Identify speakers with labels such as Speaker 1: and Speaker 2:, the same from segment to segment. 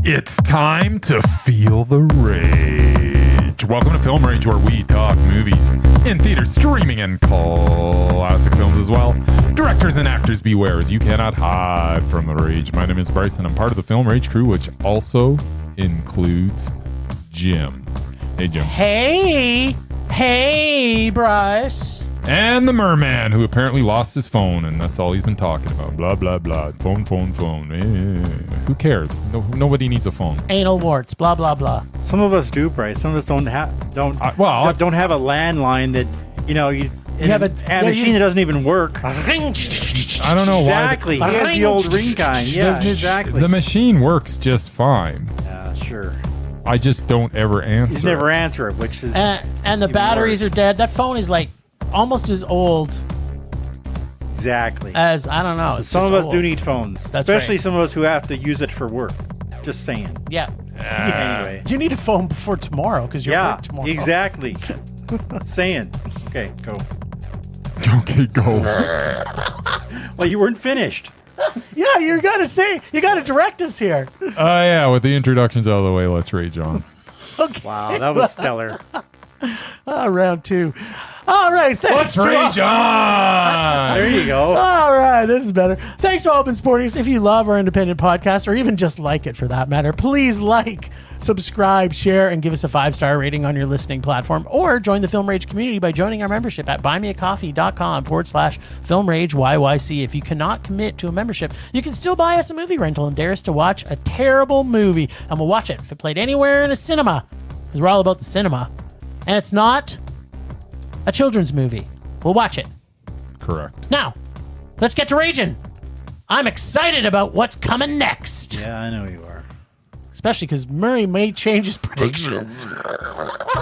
Speaker 1: It's time to feel the rage. Welcome to Film Rage, where we talk movies in theaters, streaming, and classic films as well. Directors and actors beware, as you cannot hide from the rage. My name is Bryce, and I'm part of the Film Rage crew, which also includes Jim. Hey, Jim.
Speaker 2: Hey, Bryce.
Speaker 1: And the Merman, who apparently lost his phone, and that's all he's been talking about. Blah, blah, blah. Phone. Who cares? Nobody needs a phone.
Speaker 2: Anal warts, blah, blah, blah.
Speaker 3: Some of us do, Bryce. Some of us don't have a landline that, a machine that doesn't even work.
Speaker 1: I don't know
Speaker 3: exactly.
Speaker 1: why.
Speaker 3: He has the old ring kind. Yeah, exactly.
Speaker 1: The machine works just fine.
Speaker 3: Yeah, sure.
Speaker 1: I just don't ever answer.
Speaker 3: He's never answer it, which is
Speaker 2: and the batteries are dead. That phone is like almost as old.
Speaker 3: Exactly.
Speaker 2: As I don't know.
Speaker 3: Some of us do need phones, especially
Speaker 2: right.
Speaker 3: some of us who have to use it for work. Just saying.
Speaker 2: Yeah.
Speaker 3: Anyway,
Speaker 4: you need a phone before tomorrow because you're work tomorrow.
Speaker 3: Exactly. Saying. Okay, go.
Speaker 1: Okay, go.
Speaker 3: Well, you weren't finished.
Speaker 4: Yeah, you gotta direct us here.
Speaker 1: Yeah, with the introductions out of the way, let's rage on.
Speaker 4: Okay.
Speaker 3: Wow, that was stellar.
Speaker 4: Round two. All right, thanks.
Speaker 1: Let's rage on.
Speaker 3: There you go.
Speaker 4: All right, this is better. Thanks to Open Sportings. If you love our independent podcast, or even just like it for that matter, please like, subscribe, share, and give us a 5-star rating on your listening platform. Or join the Film Rage community by joining our membership at buymeacoffee.com/FilmRageYYC. If you cannot commit to a membership, you can still buy us a movie rental and dare us to watch a terrible movie. And we'll watch it if it played anywhere in a cinema, because we're all about the cinema. And it's not a children's movie. We'll watch it.
Speaker 1: Correct.
Speaker 4: Now, let's get to raging. I'm excited about what's coming next.
Speaker 3: Yeah, I know you are.
Speaker 4: Especially because Murray may change his predictions.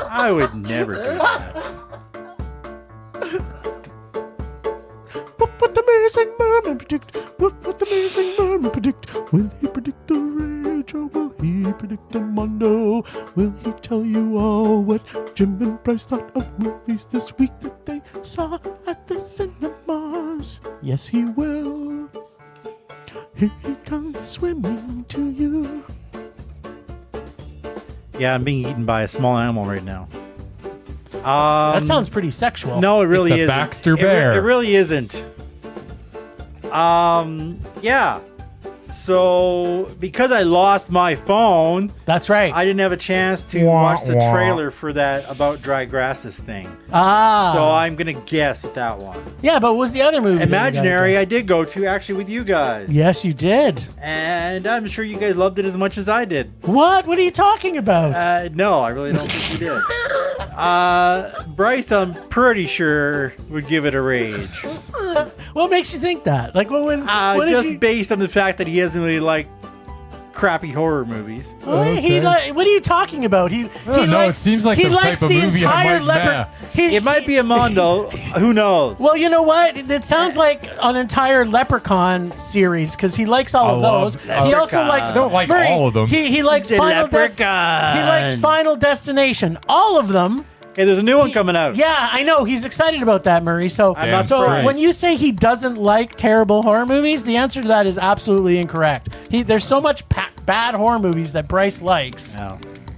Speaker 3: I would never do that.
Speaker 4: What the amazing Murman predict? What the amazing Murman predict? Will he predict a rage or will he predict a mondo? Will he tell you all what Jim and Bryce thought of movies this week that they saw at the cinemas? Yes, he will. Here he comes swimming to you.
Speaker 3: Yeah, I'm being eaten by a small animal right now.
Speaker 4: That sounds pretty sexual.
Speaker 3: No, it really
Speaker 1: It's a
Speaker 3: isn't.
Speaker 1: Baxter bear.
Speaker 3: It really isn't. Yeah. So, because I lost my phone,
Speaker 4: That's right.
Speaker 3: I didn't have a chance to watch the trailer for that About Dry Grasses thing. So I'm going to guess at that one.
Speaker 4: Yeah, but what was the other movie?
Speaker 3: Imaginary, I did go to actually with you guys.
Speaker 4: Yes, you did.
Speaker 3: And I'm sure you guys loved it as much as I did.
Speaker 4: What? What are you talking about?
Speaker 3: No, I really don't think you did. Bryce, I'm pretty sure would give it a rage.
Speaker 4: What makes you think that? Like, what was? What
Speaker 3: just based on the fact that he doesn't really like crappy horror movies.
Speaker 4: What are you talking about?
Speaker 1: It seems like the type of movie I might
Speaker 3: It might be a Mondo. Who knows?
Speaker 4: Well, you know what? It sounds like an entire Leprechaun series because he likes all of those. He also likes.
Speaker 1: I don't like all of them.
Speaker 4: He likes Final Destination. He likes Final Destination. All of them.
Speaker 3: Hey, there's a new one coming out.
Speaker 4: Yeah, I know. He's excited about that, Murray. So,
Speaker 3: I'm not surprised.
Speaker 4: When you say he doesn't like terrible horror movies, the answer to that is absolutely incorrect. There's so much bad horror movies that Bryce likes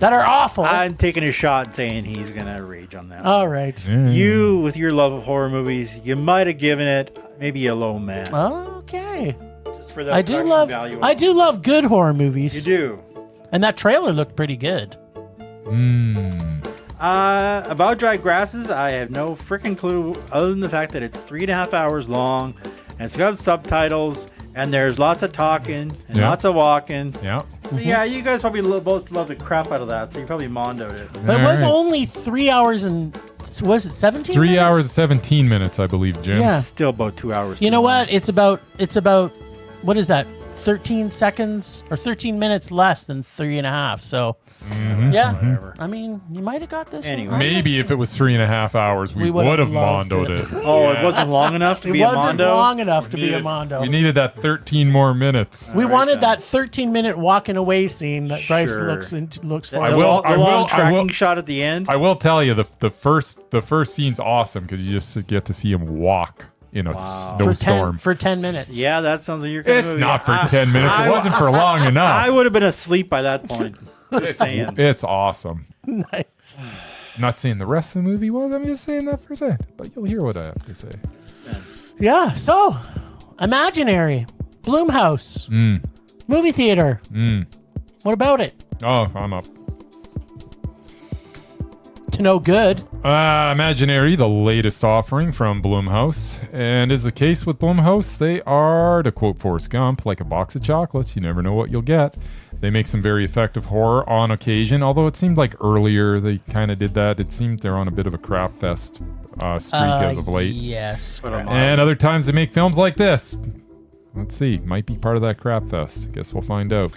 Speaker 4: that are awful.
Speaker 3: I'm taking a shot saying he's going to rage on that.
Speaker 4: All right.
Speaker 3: You, with your love of horror movies, you might have given it maybe a low man.
Speaker 4: Okay.
Speaker 3: Just for the
Speaker 4: I do love good horror movies.
Speaker 3: You do.
Speaker 4: And that trailer looked pretty good.
Speaker 3: About Dry Grasses, I have no freaking clue other than the fact that it's 3.5 hours long and it's got subtitles and there's lots of talking and lots of walking.
Speaker 1: Yeah.
Speaker 3: Yeah, you guys probably both love the crap out of that, so you probably mondoed it.
Speaker 4: But it was only 3 hours and, was it 17
Speaker 1: 3
Speaker 4: minutes?
Speaker 1: hours and 17 minutes, I believe, Jim.
Speaker 4: Yeah.
Speaker 3: Still about 2 hours.
Speaker 4: You know what? It's about, what is that? 13 seconds or 13 minutes less than 3.5. So, yeah.
Speaker 3: Whatever.
Speaker 4: I mean, you might have got this
Speaker 3: Anyway.
Speaker 4: one.
Speaker 1: Maybe if it was 3.5 hours, we would have
Speaker 4: loved
Speaker 1: mondoed
Speaker 4: it.
Speaker 1: it.
Speaker 3: Oh, it wasn't long enough to be a
Speaker 4: It wasn't
Speaker 3: mondo?
Speaker 4: long enough to be a mondo.
Speaker 1: We needed that 13 more minutes.
Speaker 4: We
Speaker 3: All right,
Speaker 4: wanted
Speaker 3: then.
Speaker 4: that 13-minute walking away scene that Bryce
Speaker 3: Sure.
Speaker 4: looks for.
Speaker 1: I
Speaker 3: The
Speaker 1: will-
Speaker 3: long tracking shot at the end.
Speaker 1: I will tell you, the first scene's awesome because you just get to see him walk in a
Speaker 2: For
Speaker 1: snowstorm.
Speaker 2: 10 minutes.
Speaker 3: Yeah, that sounds like your kind of
Speaker 1: It's
Speaker 3: movie.
Speaker 1: not for 10 minutes. It wasn't for long enough.
Speaker 3: I would have been asleep by that point. Just saying.
Speaker 1: It's awesome.
Speaker 2: Nice.
Speaker 1: I'm not saying the rest of the movie was. I'm just saying that for a second. But you'll hear what I have to say.
Speaker 2: Yeah, so Imaginary, Blumhouse, movie theater. What about it?
Speaker 1: Oh, I'm up.
Speaker 2: To no good.
Speaker 1: Imaginary, the latest offering from Blumhouse. And as the case with Blumhouse, they are, to quote Forrest Gump, like a box of chocolates. You never know what you'll get. They make some very effective horror on occasion, although it seemed like earlier they kind of did that. It seemed they're on a bit of a crap fest streak as of late.
Speaker 2: Yes.
Speaker 1: And other times they make films like this. Let's see. Might be part of that crap fest. Guess we'll find out.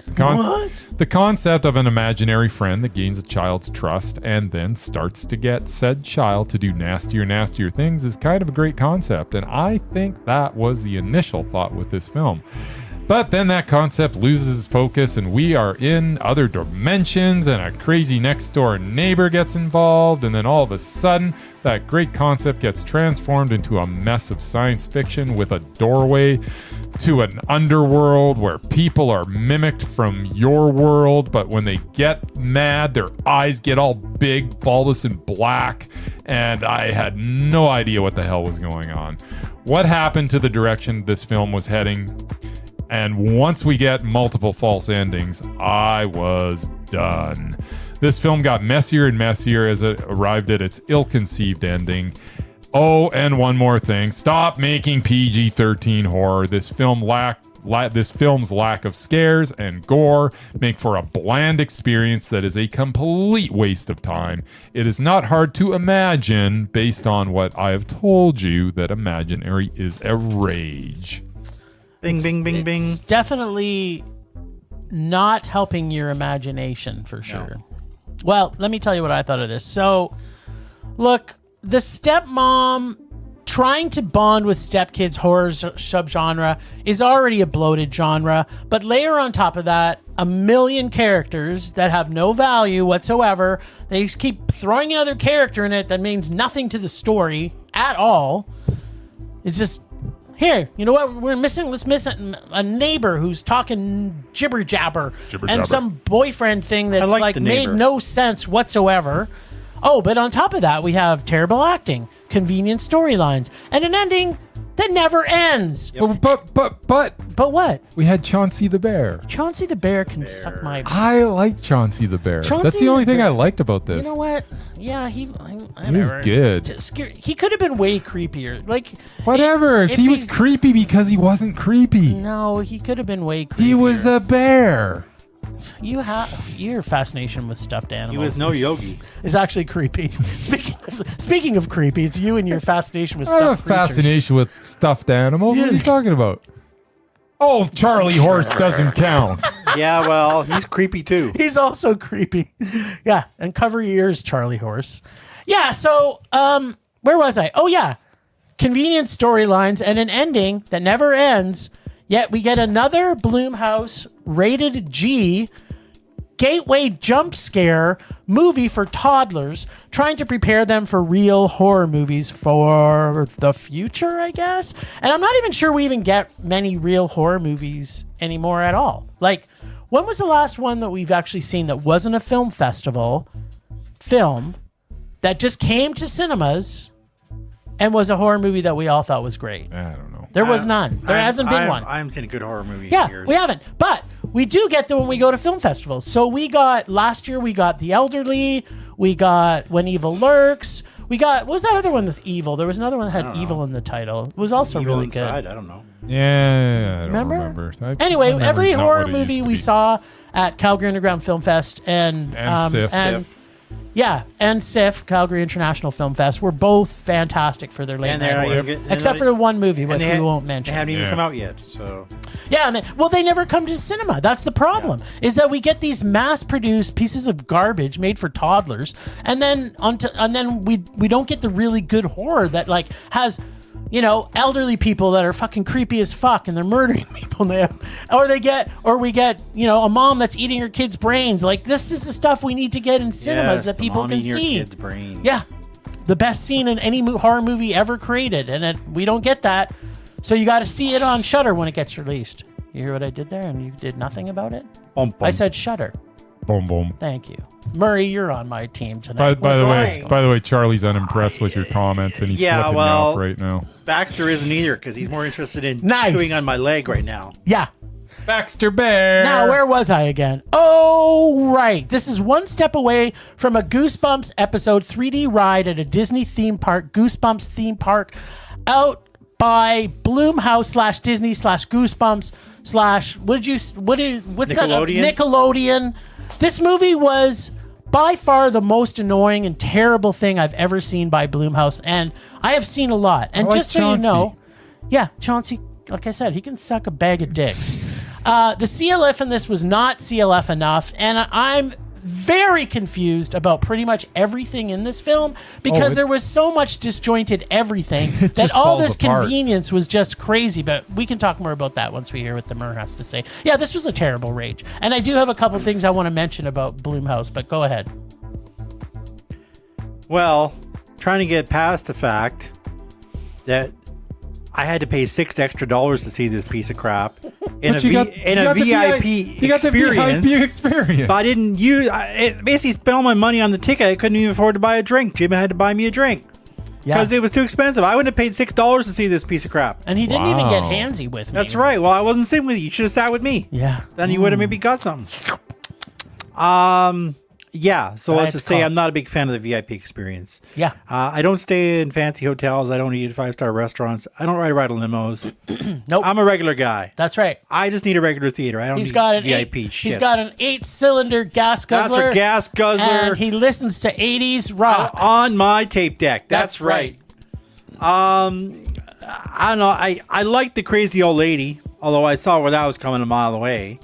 Speaker 1: The concept of an imaginary friend that gains a child's trust and then starts to get said child to do nastier things is kind of a great concept. And I think that was the initial thought with this film. But then that concept loses its focus and we are in other dimensions and a crazy next door neighbor gets involved, and then all of a sudden that great concept gets transformed into a mess of science fiction with a doorway to an underworld where people are mimicked from your world, but when they get mad, their eyes get all big, bulbous, and black, and I had no idea what the hell was going on. What happened to the direction this film was heading? And once we get multiple false endings, I was done. This film got messier and messier as it arrived at its ill-conceived ending. Oh, and one more thing. Stop making PG-13 horror. This film's lack of scares and gore make for a bland experience that is a complete waste of time. It is not hard to imagine, based on what I have told you, that Imaginary is a rage.
Speaker 3: Bing, bing, bing, bing.
Speaker 2: It's definitely not helping your imagination for sure. No. Well, let me tell you what I thought of this. So, look, the stepmom trying to bond with stepkids horror subgenre is already a bloated genre, but layer on top of that a million characters that have no value whatsoever. They just keep throwing another character in it that means nothing to the story at all. It's just, here, you know what we're missing? Let's miss a neighbor who's talking jibber jabber and some boyfriend thing that's like made no sense whatsoever. Oh, but on top of that, we have terrible acting, convenient storylines, and an ending that never ends.
Speaker 1: Yep.
Speaker 2: But what?
Speaker 1: We had Chauncey the Bear.
Speaker 2: Chauncey the Bear can suck my...
Speaker 1: I like Chauncey the Bear. That's the only thing I liked about this.
Speaker 2: You know what? Yeah, he
Speaker 1: was good.
Speaker 2: He could have been way creepier. Like,
Speaker 1: whatever. He was creepy because he wasn't creepy.
Speaker 2: No, he could have been way creepier.
Speaker 1: He was a bear.
Speaker 2: Your fascination with stuffed animals.
Speaker 3: He was no yogi.
Speaker 2: Is actually creepy. Speaking of creepy, it's you and your fascination with stuffed creatures.
Speaker 1: I have a fascination with stuffed animals. What are you talking about? Oh, Charlie Horse doesn't count.
Speaker 3: Yeah, well, he's creepy too.
Speaker 2: He's also creepy. Yeah, and cover your ears, Charlie Horse. Yeah, so where was I? Oh yeah, convenient storylines and an ending that never ends. Yet we get another Blumhouse rated G gateway jump scare movie for toddlers, trying to prepare them for real horror movies for the future, I guess. And I'm not even sure we even get many real horror movies anymore at all. Like, when was the last one that we've actually seen that wasn't a film festival film that just came to cinemas and was a horror movie that we all thought was great?
Speaker 1: I don't know.
Speaker 2: There was none. There hasn't been one.
Speaker 3: I haven't seen a good horror movie in years.
Speaker 2: We haven't. But we do get them when we go to film festivals. So last year we got The Elderly. We got When Evil Lurks. We got, what was that other one with evil? There was another one that had evil in the title. It was also
Speaker 3: Evil
Speaker 2: really
Speaker 3: Inside,
Speaker 2: good.
Speaker 3: I don't know.
Speaker 1: Yeah, I don't remember.
Speaker 2: Anyway, every horror movie we saw at Calgary Underground Film Fest and
Speaker 1: SIF.
Speaker 2: Yeah, and SIF, Calgary International Film Fest, were both fantastic for their late night horror, except for the one movie, which we won't mention.
Speaker 3: They haven't even come out yet, so...
Speaker 2: Yeah, and they never come to cinema. That's the problem, is that we get these mass-produced pieces of garbage made for toddlers, and then we don't get the really good horror that, like, has... You know, elderly people that are fucking creepy as fuck and they're murdering people. Or we get, you know, a mom that's eating her kid's brains. Like, this is the stuff we need to get in cinemas that people can see.
Speaker 3: Your kid's brains.
Speaker 2: Yeah. the best scene in any horror movie ever created, and we don't get that. So you got to see it on Shudder when it gets released. You hear what I did there, and you did nothing about it?
Speaker 3: Bum, bum.
Speaker 2: I said Shudder.
Speaker 1: Boom, boom.
Speaker 2: Thank you, Murray. You're on my team tonight.
Speaker 1: By the way, Charlie's unimpressed with your comments, and he's flipping me off right now.
Speaker 3: Baxter isn't either because he's more interested in
Speaker 2: Nice.
Speaker 3: chewing on my leg right now.
Speaker 2: Yeah.
Speaker 1: Baxter Bear.
Speaker 2: Now, where was I again? Oh, right. This is one step away from a Goosebumps episode 3D ride at a Disney theme park, Goosebumps theme park, out by Blumhouse / Disney / Goosebumps / what's
Speaker 3: Nickelodeon?
Speaker 2: that? Nickelodeon. This movie was by far the most annoying and terrible thing I've ever seen by Blumhouse, and I have seen a lot. And
Speaker 1: I like
Speaker 2: just so you
Speaker 1: Chauncey.
Speaker 2: know, yeah, Chauncey, like I said, he can suck a bag of dicks. The CLF in this was not CLF enough, and I'm very confused about pretty much everything in this film because there was so much disjointed everything that
Speaker 1: just
Speaker 2: all
Speaker 1: falls
Speaker 2: this
Speaker 1: apart.
Speaker 2: convenience was just crazy. But we can talk more about that once we hear what the Murr has to say. Yeah, this was a terrible rage. And I do have a couple things I want to mention about Blumhouse, but go ahead.
Speaker 3: Well, trying to get past the fact that I had to pay $6 extra to see this piece of crap in a VIP experience. If I didn't use, it basically spent all my money on the ticket. I couldn't even afford to buy a drink. Jim had to buy me a drink because it was too expensive. I wouldn't have paid $6 to see this piece of crap.
Speaker 2: And he didn't even get handsy with me.
Speaker 3: That's right. Well, I wasn't sitting with you. You should have sat with me.
Speaker 2: Yeah.
Speaker 3: Then you would have maybe got something. Yeah, so let's just say I'm not a big fan of the VIP experience.
Speaker 2: Yeah.
Speaker 3: I don't stay in fancy hotels. I don't eat at 5-star restaurants. I don't ride limos.
Speaker 2: Nope.
Speaker 3: I'm a regular guy.
Speaker 2: That's right.
Speaker 3: I just need a regular theater. I don't need VIP shit.
Speaker 2: He's got an 8-cylinder gas guzzler.
Speaker 3: That's a gas guzzler.
Speaker 2: And he listens to 80s rock.
Speaker 3: On my tape deck. That's right. I don't know. I like the crazy old lady, although I saw where that was coming a mile away.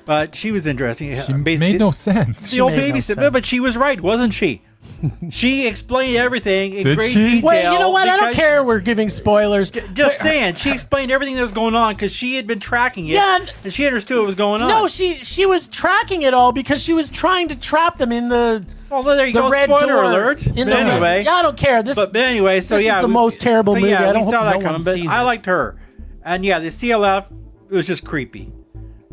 Speaker 3: But she was interesting.
Speaker 1: She made no sense.
Speaker 3: The old babysitter, but she was right, wasn't she? She explained everything in great detail.
Speaker 2: Wait, you know what? I don't care. We're giving spoilers.
Speaker 3: Just saying, she explained everything that was going on because she had been tracking it, and she understood what was going on.
Speaker 2: No, she was tracking it all because she was trying to trap them in the.
Speaker 3: Well, there you go.
Speaker 2: Red
Speaker 3: Spoiler
Speaker 2: door
Speaker 3: alert.
Speaker 2: In
Speaker 3: But anyway,
Speaker 2: yeah, I don't care. But
Speaker 3: anyway, so
Speaker 2: this
Speaker 3: yeah,
Speaker 2: is the most terrible movie.
Speaker 3: Yeah,
Speaker 2: I don't
Speaker 3: we saw
Speaker 2: hope
Speaker 3: that
Speaker 2: no
Speaker 3: coming,
Speaker 2: one
Speaker 3: but
Speaker 2: sees
Speaker 3: I
Speaker 2: it.
Speaker 3: liked her, and yeah, the CLF was just creepy.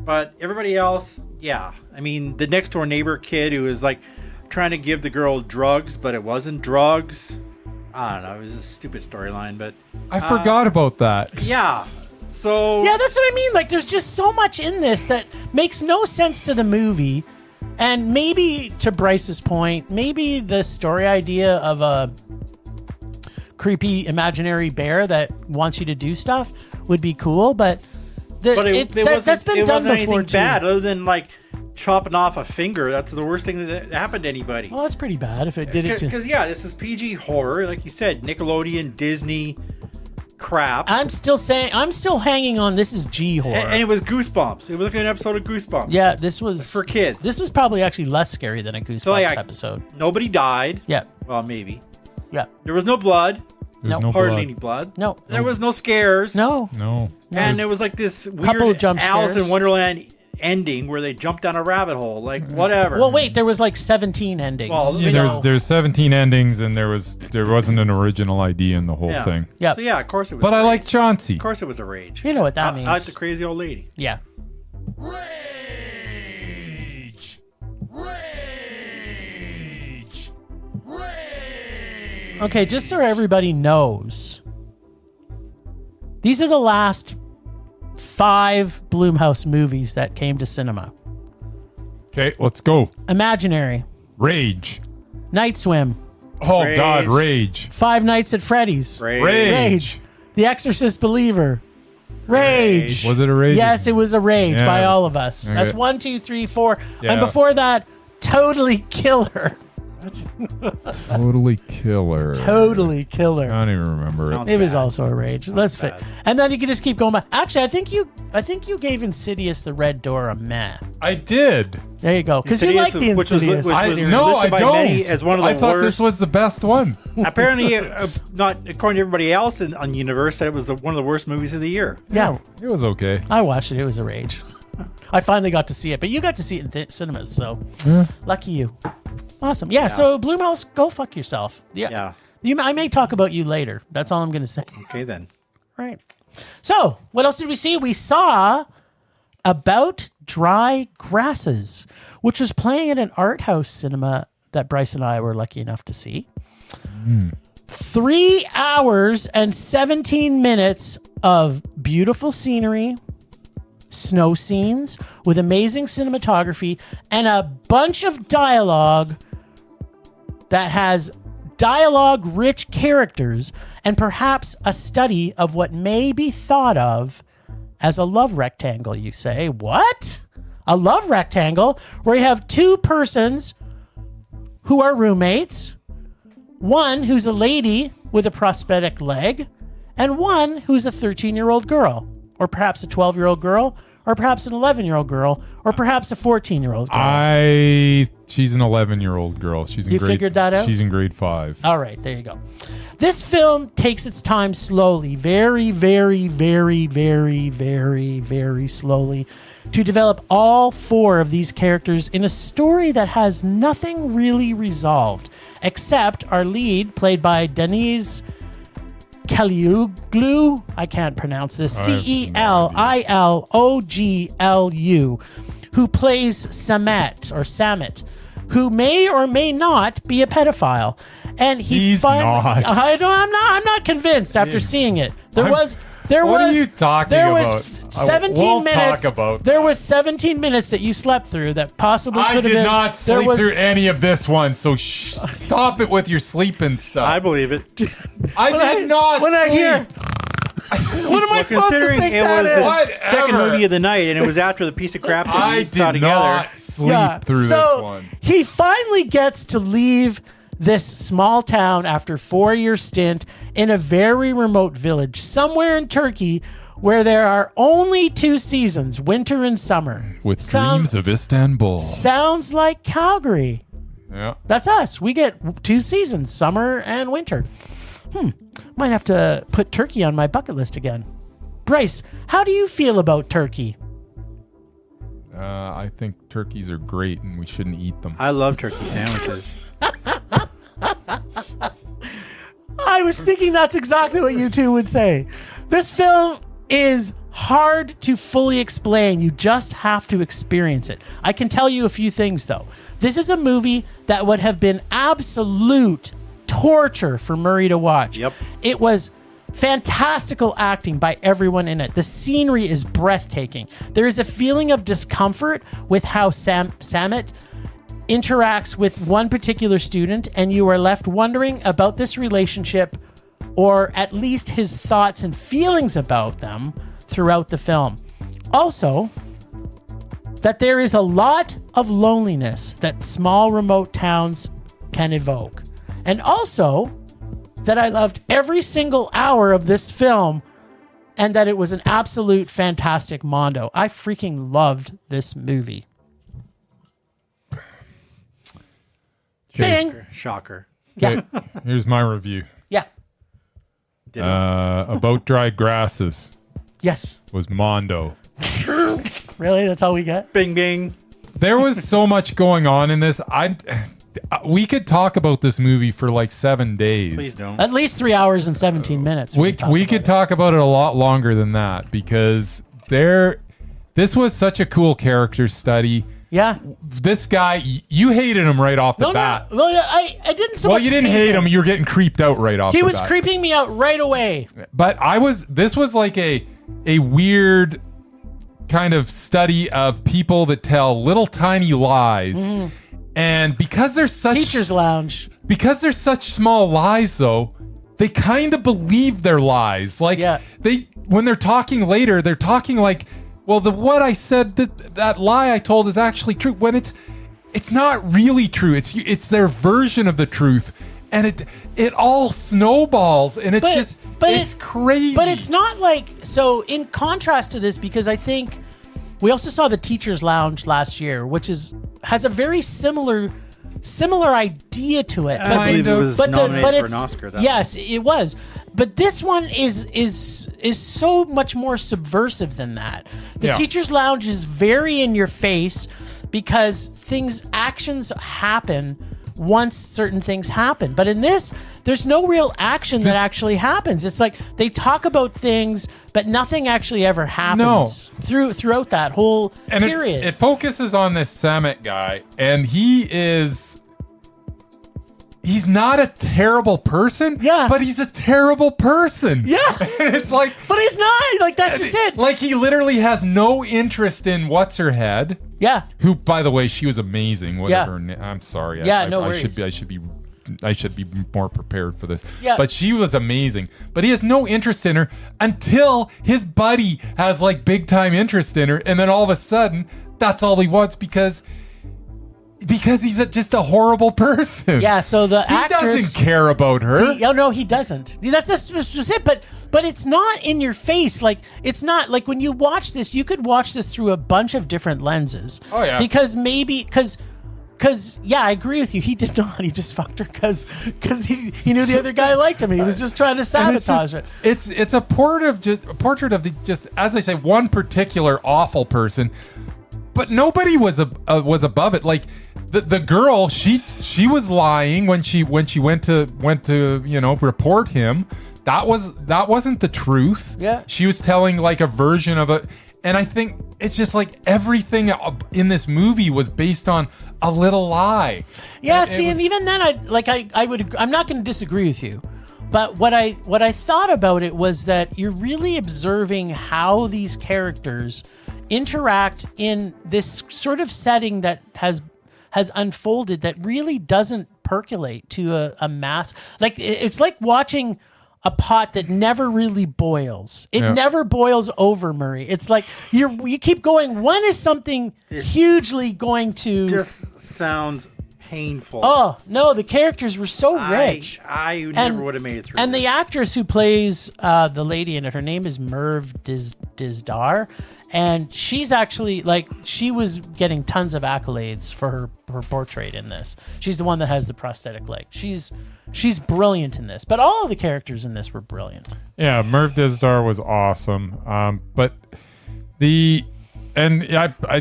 Speaker 3: But everybody else, yeah. I mean, the next door neighbor kid who was like trying to give the girl drugs, but it wasn't drugs. I don't know. It was a stupid storyline, but
Speaker 1: I forgot about that.
Speaker 3: yeah. So
Speaker 2: yeah, that's what I mean. Like, there's just so much in this that makes no sense to the movie. And maybe, to Bryce's point, maybe the story idea of a creepy imaginary bear that wants you to do stuff would be cool, but that's been done
Speaker 3: wasn't
Speaker 2: before
Speaker 3: anything
Speaker 2: too.
Speaker 3: bad other than like chopping off a finger. That's the worst thing that happened to anybody.
Speaker 2: Well, that's pretty bad if it did it to.
Speaker 3: Because yeah, this is PG horror, like you said, Nickelodeon, Disney crap.
Speaker 2: I'm still hanging on. This is G horror,
Speaker 3: And it was Goosebumps. It was like an episode of Goosebumps.
Speaker 2: yeah, this was
Speaker 3: for kids.
Speaker 2: This was probably actually less scary than a Goosebumps episode.
Speaker 3: Nobody died.
Speaker 2: Yeah,
Speaker 3: Well, maybe.
Speaker 2: yeah.
Speaker 3: There was no blood.
Speaker 1: There's no
Speaker 3: Hardly
Speaker 1: blood.
Speaker 3: any blood.
Speaker 2: No.
Speaker 3: There was no scares.
Speaker 2: No.
Speaker 3: And there was like this
Speaker 2: Couple
Speaker 3: weird
Speaker 2: of jump
Speaker 3: Alice
Speaker 2: scares.
Speaker 3: in Wonderland ending where they jumped down a rabbit hole. Like whatever.
Speaker 2: Well, wait. There was like 17 endings.
Speaker 3: Well,
Speaker 2: so-
Speaker 1: There's 17 endings, and there wasn't an original idea in the whole
Speaker 3: Yeah.
Speaker 1: thing.
Speaker 2: Yeah.
Speaker 3: So yeah, of course it was.
Speaker 1: But
Speaker 3: a
Speaker 1: I
Speaker 3: rage.
Speaker 1: like Chauncey.
Speaker 3: Of course it was a rage.
Speaker 2: You know what that means.
Speaker 3: I like the crazy old lady.
Speaker 2: Yeah.
Speaker 4: Rage. Rage. Rage.
Speaker 2: Okay, just so everybody knows, these are the last 5 Blumhouse movies that came to cinema.
Speaker 1: Okay, let's go.
Speaker 2: Imaginary,
Speaker 1: Rage.
Speaker 2: Night Swim,
Speaker 1: Oh,
Speaker 3: Rage.
Speaker 1: God, Rage.
Speaker 2: Five Nights at Freddy's,
Speaker 1: Rage.
Speaker 2: The Exorcist Believer, Rage.
Speaker 1: Was it a rage?
Speaker 2: Yes, it was a rage
Speaker 1: Yeah,
Speaker 2: by
Speaker 1: it was-
Speaker 2: all of us.
Speaker 1: okay.
Speaker 2: That's 1, 2, 3, 4.
Speaker 1: Yeah.
Speaker 2: And before that, Totally Killer.
Speaker 1: Totally killer.
Speaker 2: Totally Killer.
Speaker 1: I don't even remember
Speaker 3: Sounds
Speaker 1: it.
Speaker 2: It was
Speaker 3: bad.
Speaker 2: also a rage. Let's fit.
Speaker 3: bad.
Speaker 2: And then you can just keep going back. Actually, I think you gave Insidious the Red Door a meh.
Speaker 1: I did.
Speaker 2: There you go. Because you like the
Speaker 3: which was-
Speaker 2: Insidious
Speaker 3: which was-
Speaker 2: series.
Speaker 1: No, I
Speaker 3: listed by
Speaker 1: don't.
Speaker 3: many as one of the
Speaker 1: I thought
Speaker 3: worst.
Speaker 1: this was the best one.
Speaker 3: Apparently, not according to everybody else on the universe, that it was one of the worst movies of the year.
Speaker 2: Yeah.
Speaker 1: It was okay.
Speaker 2: I watched it. It was a rage. I finally got to see it, but you got to see it in cinemas, so lucky you. Awesome. Yeah, so Blumhouse, go fuck yourself. Yeah. I may talk about you later. That's all I'm going to say.
Speaker 3: Okay, then.
Speaker 2: Right. So, what else did we see? We saw About Dry Grasses, which was playing at an art house cinema that Bryce and I were lucky enough to see. 3 hours and 17 minutes of beautiful scenery, snow scenes with amazing cinematography, and a bunch of dialogue that has dialogue-rich characters, and perhaps a study of what may be thought of as a love rectangle. You say, what? A love rectangle where you have two persons who are roommates, one who's a lady with a prosthetic leg, and one who's a 13-year-old girl, or perhaps a 12-year-old girl, or perhaps an 11-year-old girl, or perhaps a 14-year-old girl.
Speaker 1: She's an 11-year-old girl.
Speaker 2: You figured that out?
Speaker 1: She's in grade 5.
Speaker 2: All right, there you go. This film takes its time slowly, very, very, very, very, very, very slowly, to develop all 4 of these characters in a story that has nothing really resolved, except our lead, played by Denise Kelioglu, I can't pronounce this, Celiloglu, who plays Samet, who may or may not be a pedophile. And
Speaker 1: He's not.
Speaker 2: I'm not convinced after seeing it. What are you talking about? 17 minutes.
Speaker 1: Talk about
Speaker 2: there was 17 minutes that you slept through that possibly could have been.
Speaker 1: I did not sleep through any of this one, so stop it with your sleeping stuff.
Speaker 3: I believe it.
Speaker 1: I did not
Speaker 2: when
Speaker 1: sleep.
Speaker 2: I hear. What am I supposed to think
Speaker 3: it
Speaker 2: that
Speaker 3: was
Speaker 2: is?
Speaker 3: the second movie of the night, and it was after the piece of crap that we saw together.
Speaker 1: Not sleep through this one.
Speaker 2: He finally gets to leave this small town after 4-year stint in a very remote village somewhere in Turkey where there are only 2 seasons, winter and summer.
Speaker 1: With dreams of Istanbul.
Speaker 2: Sounds like Calgary.
Speaker 1: Yeah.
Speaker 2: That's us. We get 2 seasons, summer and winter. Might have to put Turkey on my bucket list again. Bryce, how do you feel about Turkey?
Speaker 1: I think turkeys are great and we shouldn't eat them.
Speaker 3: I love turkey sandwiches.
Speaker 2: I was thinking that's exactly what you two would say. This film is hard to fully explain. You just have to experience it. I can tell you a few things, though. This is a movie that would have been absolute torture for Murray to watch.
Speaker 3: Yep.
Speaker 2: It was fantastical acting by everyone in it. The scenery is breathtaking. There is a feeling of discomfort with how Samet interacts with one particular student, and you are left wondering about this relationship, or at least his thoughts and feelings about them throughout the film. Also, that there is a lot of loneliness that small remote towns can evoke. And also that I loved every single hour of this film and that it was an absolute fantastic mondo. I freaking loved this movie. Bing.
Speaker 3: Shocker.
Speaker 2: Yeah.
Speaker 1: Okay, here's my review.
Speaker 2: Yeah.
Speaker 1: About Dry Grasses
Speaker 2: Yes.
Speaker 1: was mondo.
Speaker 2: Really? That's all we got?
Speaker 3: Bing, bing.
Speaker 1: There was so much going on in this. We could talk about this movie for like 7 days.
Speaker 3: Please don't.
Speaker 2: At least 3 hours and 17 minutes.
Speaker 1: We could talk about it a lot longer than that because this was such a cool character study.
Speaker 2: Yeah.
Speaker 1: This guy, you hated him right off the bat.
Speaker 2: No, well, I didn't so
Speaker 1: Well,
Speaker 2: much
Speaker 1: you didn't hate him. You were getting creeped out right off the bat.
Speaker 2: He was creeping me out right away.
Speaker 1: But this was like a weird kind of study of people that tell little tiny lies. Mm-hmm. And because they're such
Speaker 2: Teacher's Lounge.
Speaker 1: Because they're such small lies though, they kind of believe their lies. Like when they're talking later, they're talking like, well, what I said, that lie I told is actually true, when it's not really true. It's their version of the truth, and it all snowballs, and it's crazy.
Speaker 2: But it's not like, so in contrast to this, because I think we also saw the Teacher's Lounge last year, which has a very similar idea to it.
Speaker 3: I believe it was nominated for an Oscar.
Speaker 2: Yes, it was. But this one is so much more subversive than that. The Teacher's Lounge is very in your face because actions happen once certain things happen. But in this, there's no real action that actually happens. It's like they talk about things, but nothing actually ever happens throughout that whole period.
Speaker 1: It focuses on this Samet guy, and he's not a terrible person, but he's a terrible person.
Speaker 2: Yeah.
Speaker 1: It's like...
Speaker 2: But he's not. Like, that's just it.
Speaker 1: Like, he literally has no interest in What's-Her-Head.
Speaker 2: Yeah.
Speaker 1: Who, by the way, she was amazing. Whatever.
Speaker 2: Yeah.
Speaker 1: I'm sorry.
Speaker 2: No worries.
Speaker 1: I should be more prepared for this.
Speaker 2: Yeah.
Speaker 1: But she was amazing. But he has no interest in her until his buddy has, like, big-time interest in her. And then all of a sudden, that's all he wants because he's just a horrible person.
Speaker 2: Yeah, so the actress...
Speaker 1: He doesn't care about her.
Speaker 2: No, he doesn't. That's just it. But it's not in your face. Like, it's not... Like, when you watch this, you could watch this through a bunch of different lenses.
Speaker 1: Oh, yeah.
Speaker 2: Because I agree with you. He did not. He just fucked her because he knew the other guy liked him. And he was just trying to sabotage it.
Speaker 1: It's a portrait of the as I say, one particular awful person. But nobody was above it. Like the girl, she was lying when she went to report him. That wasn't the truth.
Speaker 2: Yeah.
Speaker 1: She was telling like a version of it. And I think it's just like everything in this movie was based on a little lie.
Speaker 2: Yeah, and even then I'm not going to disagree with you. But what I thought about it was that you're really observing how these characters interact in this sort of setting that has unfolded that really doesn't percolate to a mass. Like, it's like watching a pot that never really boils. It never boils over, Murray. It's like you keep going, when is something hugely going to...
Speaker 3: Just sounds painful.
Speaker 2: Oh, no, the characters were so rich.
Speaker 3: I never would have made it through
Speaker 2: And
Speaker 3: this.
Speaker 2: the actress who plays the lady in it, her name is Merv Dizdar. And she's actually, like, she was getting tons of accolades for her portrait in this. She's the one that has the prosthetic leg. She's brilliant in this. But all of the characters in this were brilliant.
Speaker 1: Yeah, Merv Dizdar was awesome. But I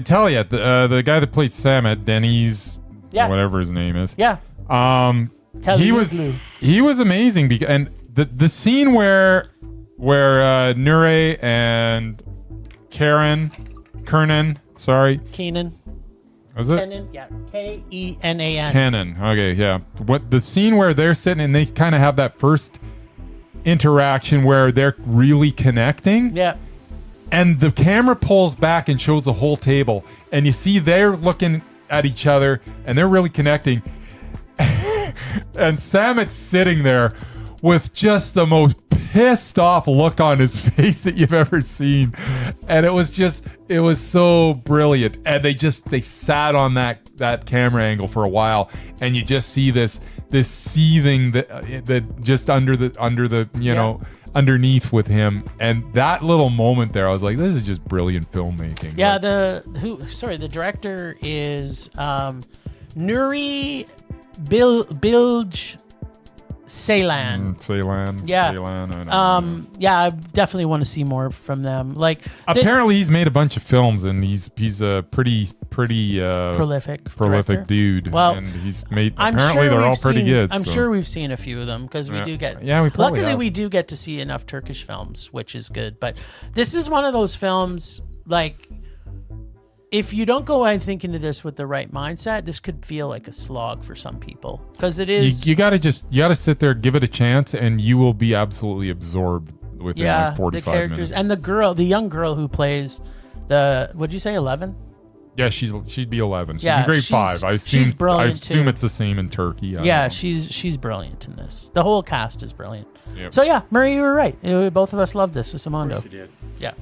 Speaker 1: tell you, the guy that played Samet, Denny's, whatever his name is.
Speaker 2: Yeah.
Speaker 1: He was amazing and the scene where Nure and Kernan, sorry.
Speaker 2: Kenan.
Speaker 1: Was it?
Speaker 2: Kenan, yeah. Kenan.
Speaker 1: Kenan. Okay, yeah. What the scene where they're sitting and they kind of have that first interaction where they're really connecting.
Speaker 2: Yeah.
Speaker 1: And the camera pulls back and shows the whole table, and you see they're looking at each other and they're really connecting. And Samet's sitting there with just the most pissed off look on his face that you've ever seen. And it was so brilliant. And they sat on that camera angle for a while, and you just see this seething that just under the underneath with him. And that little moment there, I was like, this is just brilliant filmmaking.
Speaker 2: Yeah, the director is Nuri Bilge Ceylan. Yeah.
Speaker 1: Ceylan,
Speaker 2: I definitely want to see more from them. Like,
Speaker 1: apparently he's made a bunch of films, and he's a pretty
Speaker 2: prolific director.
Speaker 1: dude.
Speaker 2: Well,
Speaker 1: and he's made. Apparently they're all pretty good.
Speaker 2: I'm sure we've seen a few of them because we do get.
Speaker 1: Yeah, we probably
Speaker 2: luckily
Speaker 1: have.
Speaker 2: we do get to see enough Turkish films, which is good. But this is one of those films, like, if you don't go, I think, into this with the right mindset, this could feel like a slog for some people, because it is.
Speaker 1: You gotta sit there, give it a chance, and you will be absolutely absorbed within like 45
Speaker 2: the characters
Speaker 1: minutes.
Speaker 2: And the young girl who plays what'd you say, 11?
Speaker 1: Yeah, she'd be 11. She's
Speaker 2: Yeah,
Speaker 1: in grade
Speaker 2: she's-
Speaker 1: 5. I
Speaker 2: she's
Speaker 1: assume
Speaker 2: brilliant,
Speaker 1: it's
Speaker 2: too.
Speaker 1: the same in Turkey. I
Speaker 2: Yeah,
Speaker 1: don't know.
Speaker 2: she's brilliant in this. The whole cast is brilliant.
Speaker 1: Yep.
Speaker 2: So yeah, Murray, you were right. Both of us loved this with
Speaker 3: Of
Speaker 2: Simondo.
Speaker 3: course you did.
Speaker 2: Yeah,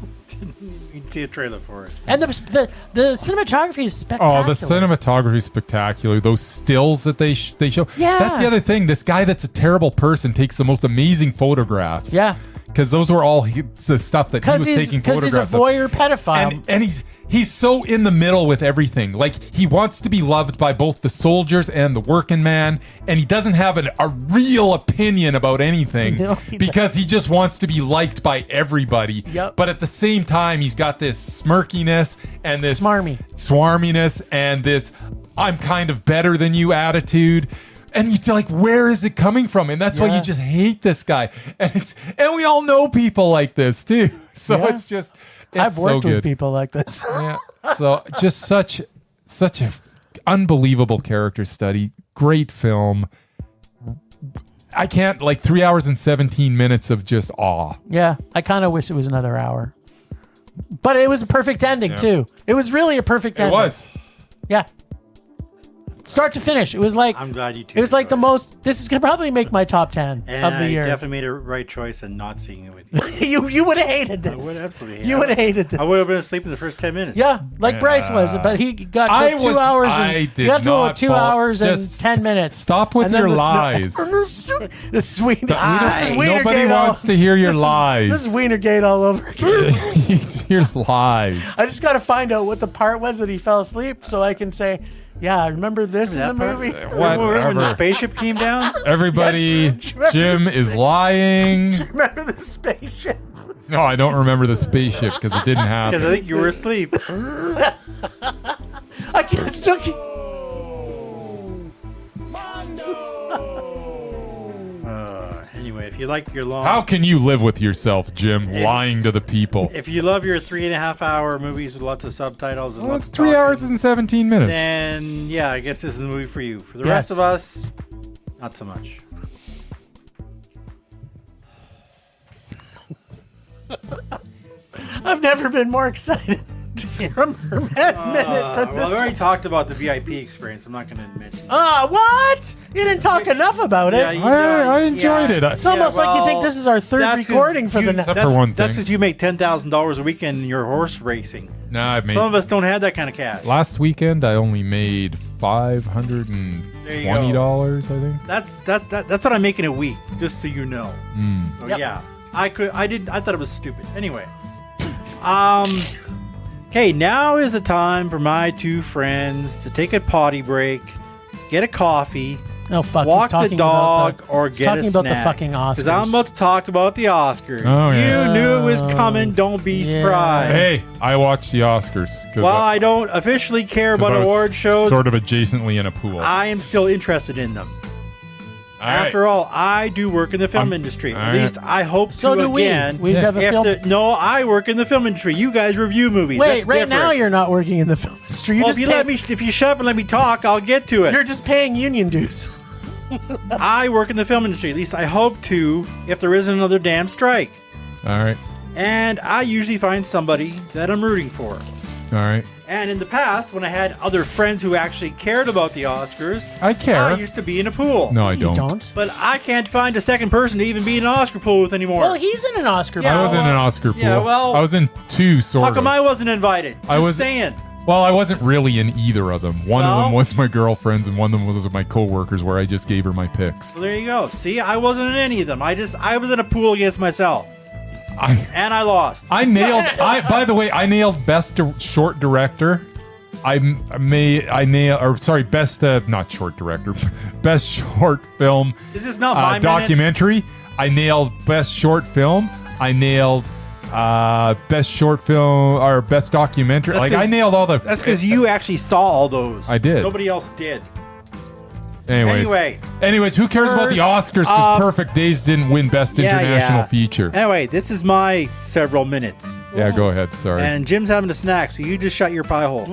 Speaker 3: You can see a trailer for it.
Speaker 2: and the cinematography is spectacular.
Speaker 1: Oh, the cinematography is spectacular. Those stills that they show.
Speaker 2: Yeah.
Speaker 1: That's the other thing. This guy that's a terrible person takes the most amazing photographs.
Speaker 2: Yeah,
Speaker 1: Because those were all the stuff that he was taking
Speaker 2: because
Speaker 1: photographs
Speaker 2: he's a voyeur pedophile.
Speaker 1: of. And he's so in the middle with everything. Like, he wants to be loved by both the soldiers and the working man, and he doesn't have a real opinion about anything
Speaker 2: No, he
Speaker 1: because he just wants to be liked by everybody.
Speaker 2: Yep.
Speaker 1: But at the same time, he's got this smirkiness and this
Speaker 2: Smarmy.
Speaker 1: swarminess and this I'm kind of better than you attitude. And you're like, where is it coming from? And that's why you just hate this guy. And we all know people like this too. So it's just,
Speaker 2: I've worked with people like this.
Speaker 1: Yeah. So just such a unbelievable character study. Great film. I can't, 3 hours and 17 minutes of just awe.
Speaker 2: Yeah. I kind of wish it was another hour. But it was a perfect ending too. It was really a perfect ending.
Speaker 1: It was.
Speaker 2: Yeah. Start to finish. It was like,
Speaker 3: I'm glad you two.
Speaker 2: it was like the most, this is going to probably make my top 10
Speaker 3: and
Speaker 2: of the year.
Speaker 3: I definitely made a right choice in not seeing it with you.
Speaker 2: you would have hated this.
Speaker 3: I would absolutely hate it.
Speaker 2: You would have hated this.
Speaker 3: I would have been asleep in the first 10 minutes.
Speaker 2: Yeah, like Bryce was, but he got to 2 hours and he got to 2 hours and 10 minutes.
Speaker 1: Stop with your lies.
Speaker 2: The sweet
Speaker 1: Nobody wants to hear your lies.
Speaker 2: This is Wienergate all over again.
Speaker 1: Your lies.
Speaker 2: I just got to find out what the part was that he fell asleep so I can say, yeah, I remember this in the movie.
Speaker 3: When the spaceship came down?
Speaker 1: Everybody, Jim is lying.
Speaker 2: Do you remember the spaceship?
Speaker 1: No, I don't remember the spaceship because it didn't happen.
Speaker 3: Because I think you were asleep.
Speaker 2: I can't still keep...
Speaker 3: Anyway, if you like your long...
Speaker 1: How can you live with yourself, Jim, lying to the people?
Speaker 3: If you love your 3.5 hour movies with lots of subtitles and
Speaker 1: Well,
Speaker 3: lots
Speaker 1: it's
Speaker 3: of
Speaker 1: 3 hours
Speaker 3: talking,
Speaker 1: and 17 minutes.
Speaker 3: then yeah, I guess this is the movie for you. For the rest of us, not so much.
Speaker 2: I've never been more excited to hear a Murman Minute than
Speaker 3: Well,
Speaker 2: this
Speaker 3: we already
Speaker 2: one.
Speaker 3: talked about the VIP experience. I'm not going to mention it.
Speaker 2: What? You didn't talk enough about it.
Speaker 3: Yeah,
Speaker 1: I enjoyed it.
Speaker 2: It's almost like you think this is our third
Speaker 3: that's 'cause
Speaker 2: recording for the night.
Speaker 1: Except for one thing.
Speaker 3: That's because you make $10,000 a weekend in your horse racing.
Speaker 1: No, I made...
Speaker 3: Some of us don't have that kind of cash.
Speaker 1: Last weekend, I only made $520, I think.
Speaker 3: That's what I make in a week, just so you know. So
Speaker 2: Yep.
Speaker 3: yeah, I thought it was stupid. Anyway, okay, now is the time for my two friends to take a potty break, get a coffee,
Speaker 2: No, fuck.
Speaker 3: walk
Speaker 2: he's talking
Speaker 3: the dog,
Speaker 2: about the,
Speaker 3: or
Speaker 2: he's
Speaker 3: get a
Speaker 2: talking about
Speaker 3: snack.
Speaker 2: the fucking Oscars.
Speaker 3: Because I'm about to talk about the Oscars.
Speaker 1: Oh, yeah.
Speaker 3: You knew it was coming. Don't be surprised.
Speaker 1: Hey, I watched the Oscars.
Speaker 3: While I don't officially care about award shows,
Speaker 1: Sort of adjacently in a pool.
Speaker 3: I am still interested in them. After all, I do work in the film industry. At least I hope
Speaker 2: So
Speaker 3: to
Speaker 2: do we.
Speaker 3: again.
Speaker 2: We have a film.
Speaker 3: No, I work in the film industry. You guys review movies.
Speaker 2: Wait,
Speaker 3: That's
Speaker 2: right
Speaker 3: different.
Speaker 2: now you're not working in the film industry. You
Speaker 3: Well,
Speaker 2: just
Speaker 3: if you shut up and let me talk, I'll get to it.
Speaker 2: You're just paying union dues.
Speaker 3: I work in the film industry. At least I hope to, if there isn't another damn strike.
Speaker 1: All right.
Speaker 3: And I usually find somebody that I'm rooting for.
Speaker 1: All right.
Speaker 3: And in the past, when I had other friends who actually cared about the Oscars,
Speaker 1: I care.
Speaker 3: I used to be in a pool.
Speaker 1: No, I
Speaker 2: You
Speaker 1: don't.
Speaker 2: don't.
Speaker 3: But I can't find a second person to even be in an Oscar pool with anymore.
Speaker 2: Well, he's in an Oscar.
Speaker 3: Yeah,
Speaker 1: I was in
Speaker 2: pool.
Speaker 1: an Oscar pool.
Speaker 3: yeah, well-
Speaker 1: I was in two, sort
Speaker 3: How come
Speaker 1: of.
Speaker 3: I wasn't invited?
Speaker 1: I
Speaker 3: Just
Speaker 1: was-
Speaker 3: saying.
Speaker 1: Well, I wasn't really in either of them. One of
Speaker 3: Well-
Speaker 1: them was my girlfriend's, and one of them was my coworkers, where I just gave her my picks.
Speaker 3: Well, there you go. See, I wasn't in any of them. I was in a pool against myself, and I lost.
Speaker 1: I nailed. By the way, I nailed best short director. Best not short director, best short film.
Speaker 3: This is not my minute.
Speaker 1: documentary. I nailed best short film. I nailed best short film or best documentary.
Speaker 3: That's
Speaker 1: I
Speaker 3: 'cause-
Speaker 1: nailed all the.
Speaker 3: That's because you actually saw all those.
Speaker 1: I did.
Speaker 3: Nobody else did.
Speaker 1: Anyways, who cares about the
Speaker 3: First
Speaker 1: Oscars? Because Perfect Days didn't win Best International Feature.
Speaker 3: Anyway, this is my several minutes.
Speaker 1: Yeah, go ahead. Sorry.
Speaker 3: And Jim's having a snack, so you just shut your pie hole.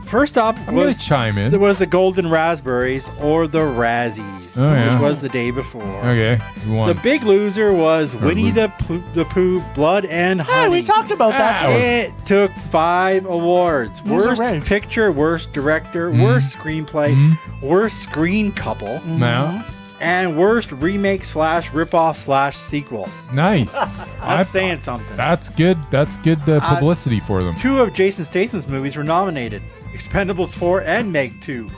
Speaker 3: First up
Speaker 1: I'm going to chime in.
Speaker 3: there was the Golden Raspberries, or the Razzies,
Speaker 1: Oh, yeah.
Speaker 3: which was the day before.
Speaker 1: Okay. Who won?
Speaker 3: The big loser was Winnie the Pooh, Blood and Honey.
Speaker 2: Hey, we talked about that.
Speaker 1: Ah,
Speaker 2: today.
Speaker 3: It took 5 awards.
Speaker 2: was a
Speaker 3: Worst
Speaker 2: rage.
Speaker 3: picture, worst director, worst screenplay, worst screen couple,
Speaker 1: Now,
Speaker 3: and worst remake / ripoff / sequel.
Speaker 1: nice.
Speaker 3: That's saying something.
Speaker 1: That's good. That's good publicity for them.
Speaker 3: 2 of Jason Statham's movies were nominated. Expendables 4 and Meg 2.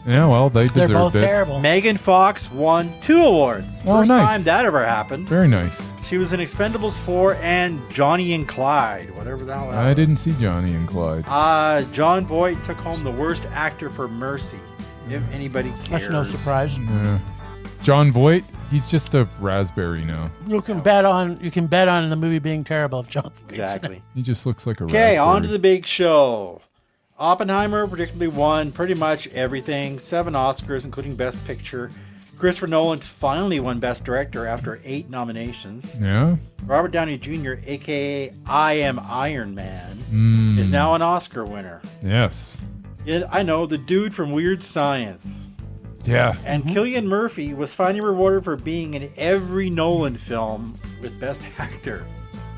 Speaker 1: Yeah, well, they
Speaker 2: They're both
Speaker 1: deserved it.
Speaker 2: terrible.
Speaker 3: Megan Fox won 2 awards.
Speaker 1: Oh,
Speaker 3: First
Speaker 1: nice.
Speaker 3: time that ever happened.
Speaker 1: Very nice.
Speaker 3: She was in Expendables 4 and Johnny and Clyde, whatever the hell that
Speaker 1: I
Speaker 3: was.
Speaker 1: didn't see Johnny and Clyde.
Speaker 3: John Voight took home the worst actor for Mercy, if anybody cares.
Speaker 2: That's no surprise.
Speaker 1: Yeah. John Voight, he's just a raspberry now.
Speaker 2: You can bet on the movie being terrible if John.
Speaker 3: Exactly.
Speaker 1: He just looks like a raspberry.
Speaker 3: Okay, on to the big show. Oppenheimer predictably won pretty much everything. 7 Oscars, including Best Picture. Christopher Nolan finally won Best Director after 8 nominations.
Speaker 1: Yeah.
Speaker 3: Robert Downey Jr., a.k.a. I Am Iron Man, is now an Oscar winner.
Speaker 1: Yes.
Speaker 3: I know, the dude from Weird Science.
Speaker 1: Yeah.
Speaker 3: And Cillian Murphy was finally rewarded for being in every Nolan film with Best Actor.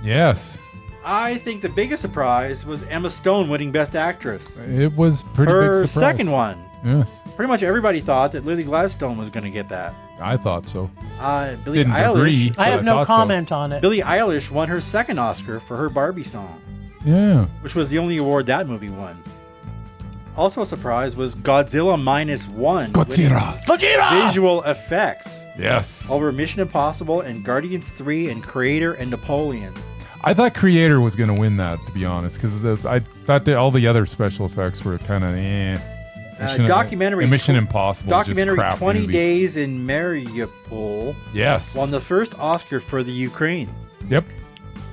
Speaker 1: Yes.
Speaker 3: I think the biggest surprise was Emma Stone winning Best Actress.
Speaker 1: It was pretty big
Speaker 3: Her
Speaker 1: surprise.
Speaker 3: second one.
Speaker 1: Yes.
Speaker 3: Pretty much everybody thought that Lily Gladstone was going to get that.
Speaker 1: I thought so.
Speaker 3: Billie
Speaker 1: Didn't
Speaker 3: Eilish.
Speaker 1: agree.
Speaker 2: I have
Speaker 1: I
Speaker 2: no
Speaker 1: thought so.
Speaker 2: comment on it.
Speaker 3: Billie Eilish won her second Oscar for her Barbie song,
Speaker 1: Yeah.
Speaker 3: which was the only award that movie won. Also a surprise was Godzilla Minus One
Speaker 1: Godzilla.
Speaker 2: Gojira!
Speaker 3: visual effects
Speaker 1: Yes.
Speaker 3: over Mission Impossible and Guardians 3 and Creator and Napoleon.
Speaker 1: I thought Creator was going to win that, to be honest, because I thought that all the other special effects were kind of
Speaker 3: Documentary
Speaker 1: Impossible.
Speaker 3: Documentary
Speaker 1: just crap
Speaker 3: 20
Speaker 1: movie.
Speaker 3: Days in Mariupol
Speaker 1: Yes.
Speaker 3: won the first Oscar for the Ukraine.
Speaker 1: Yep.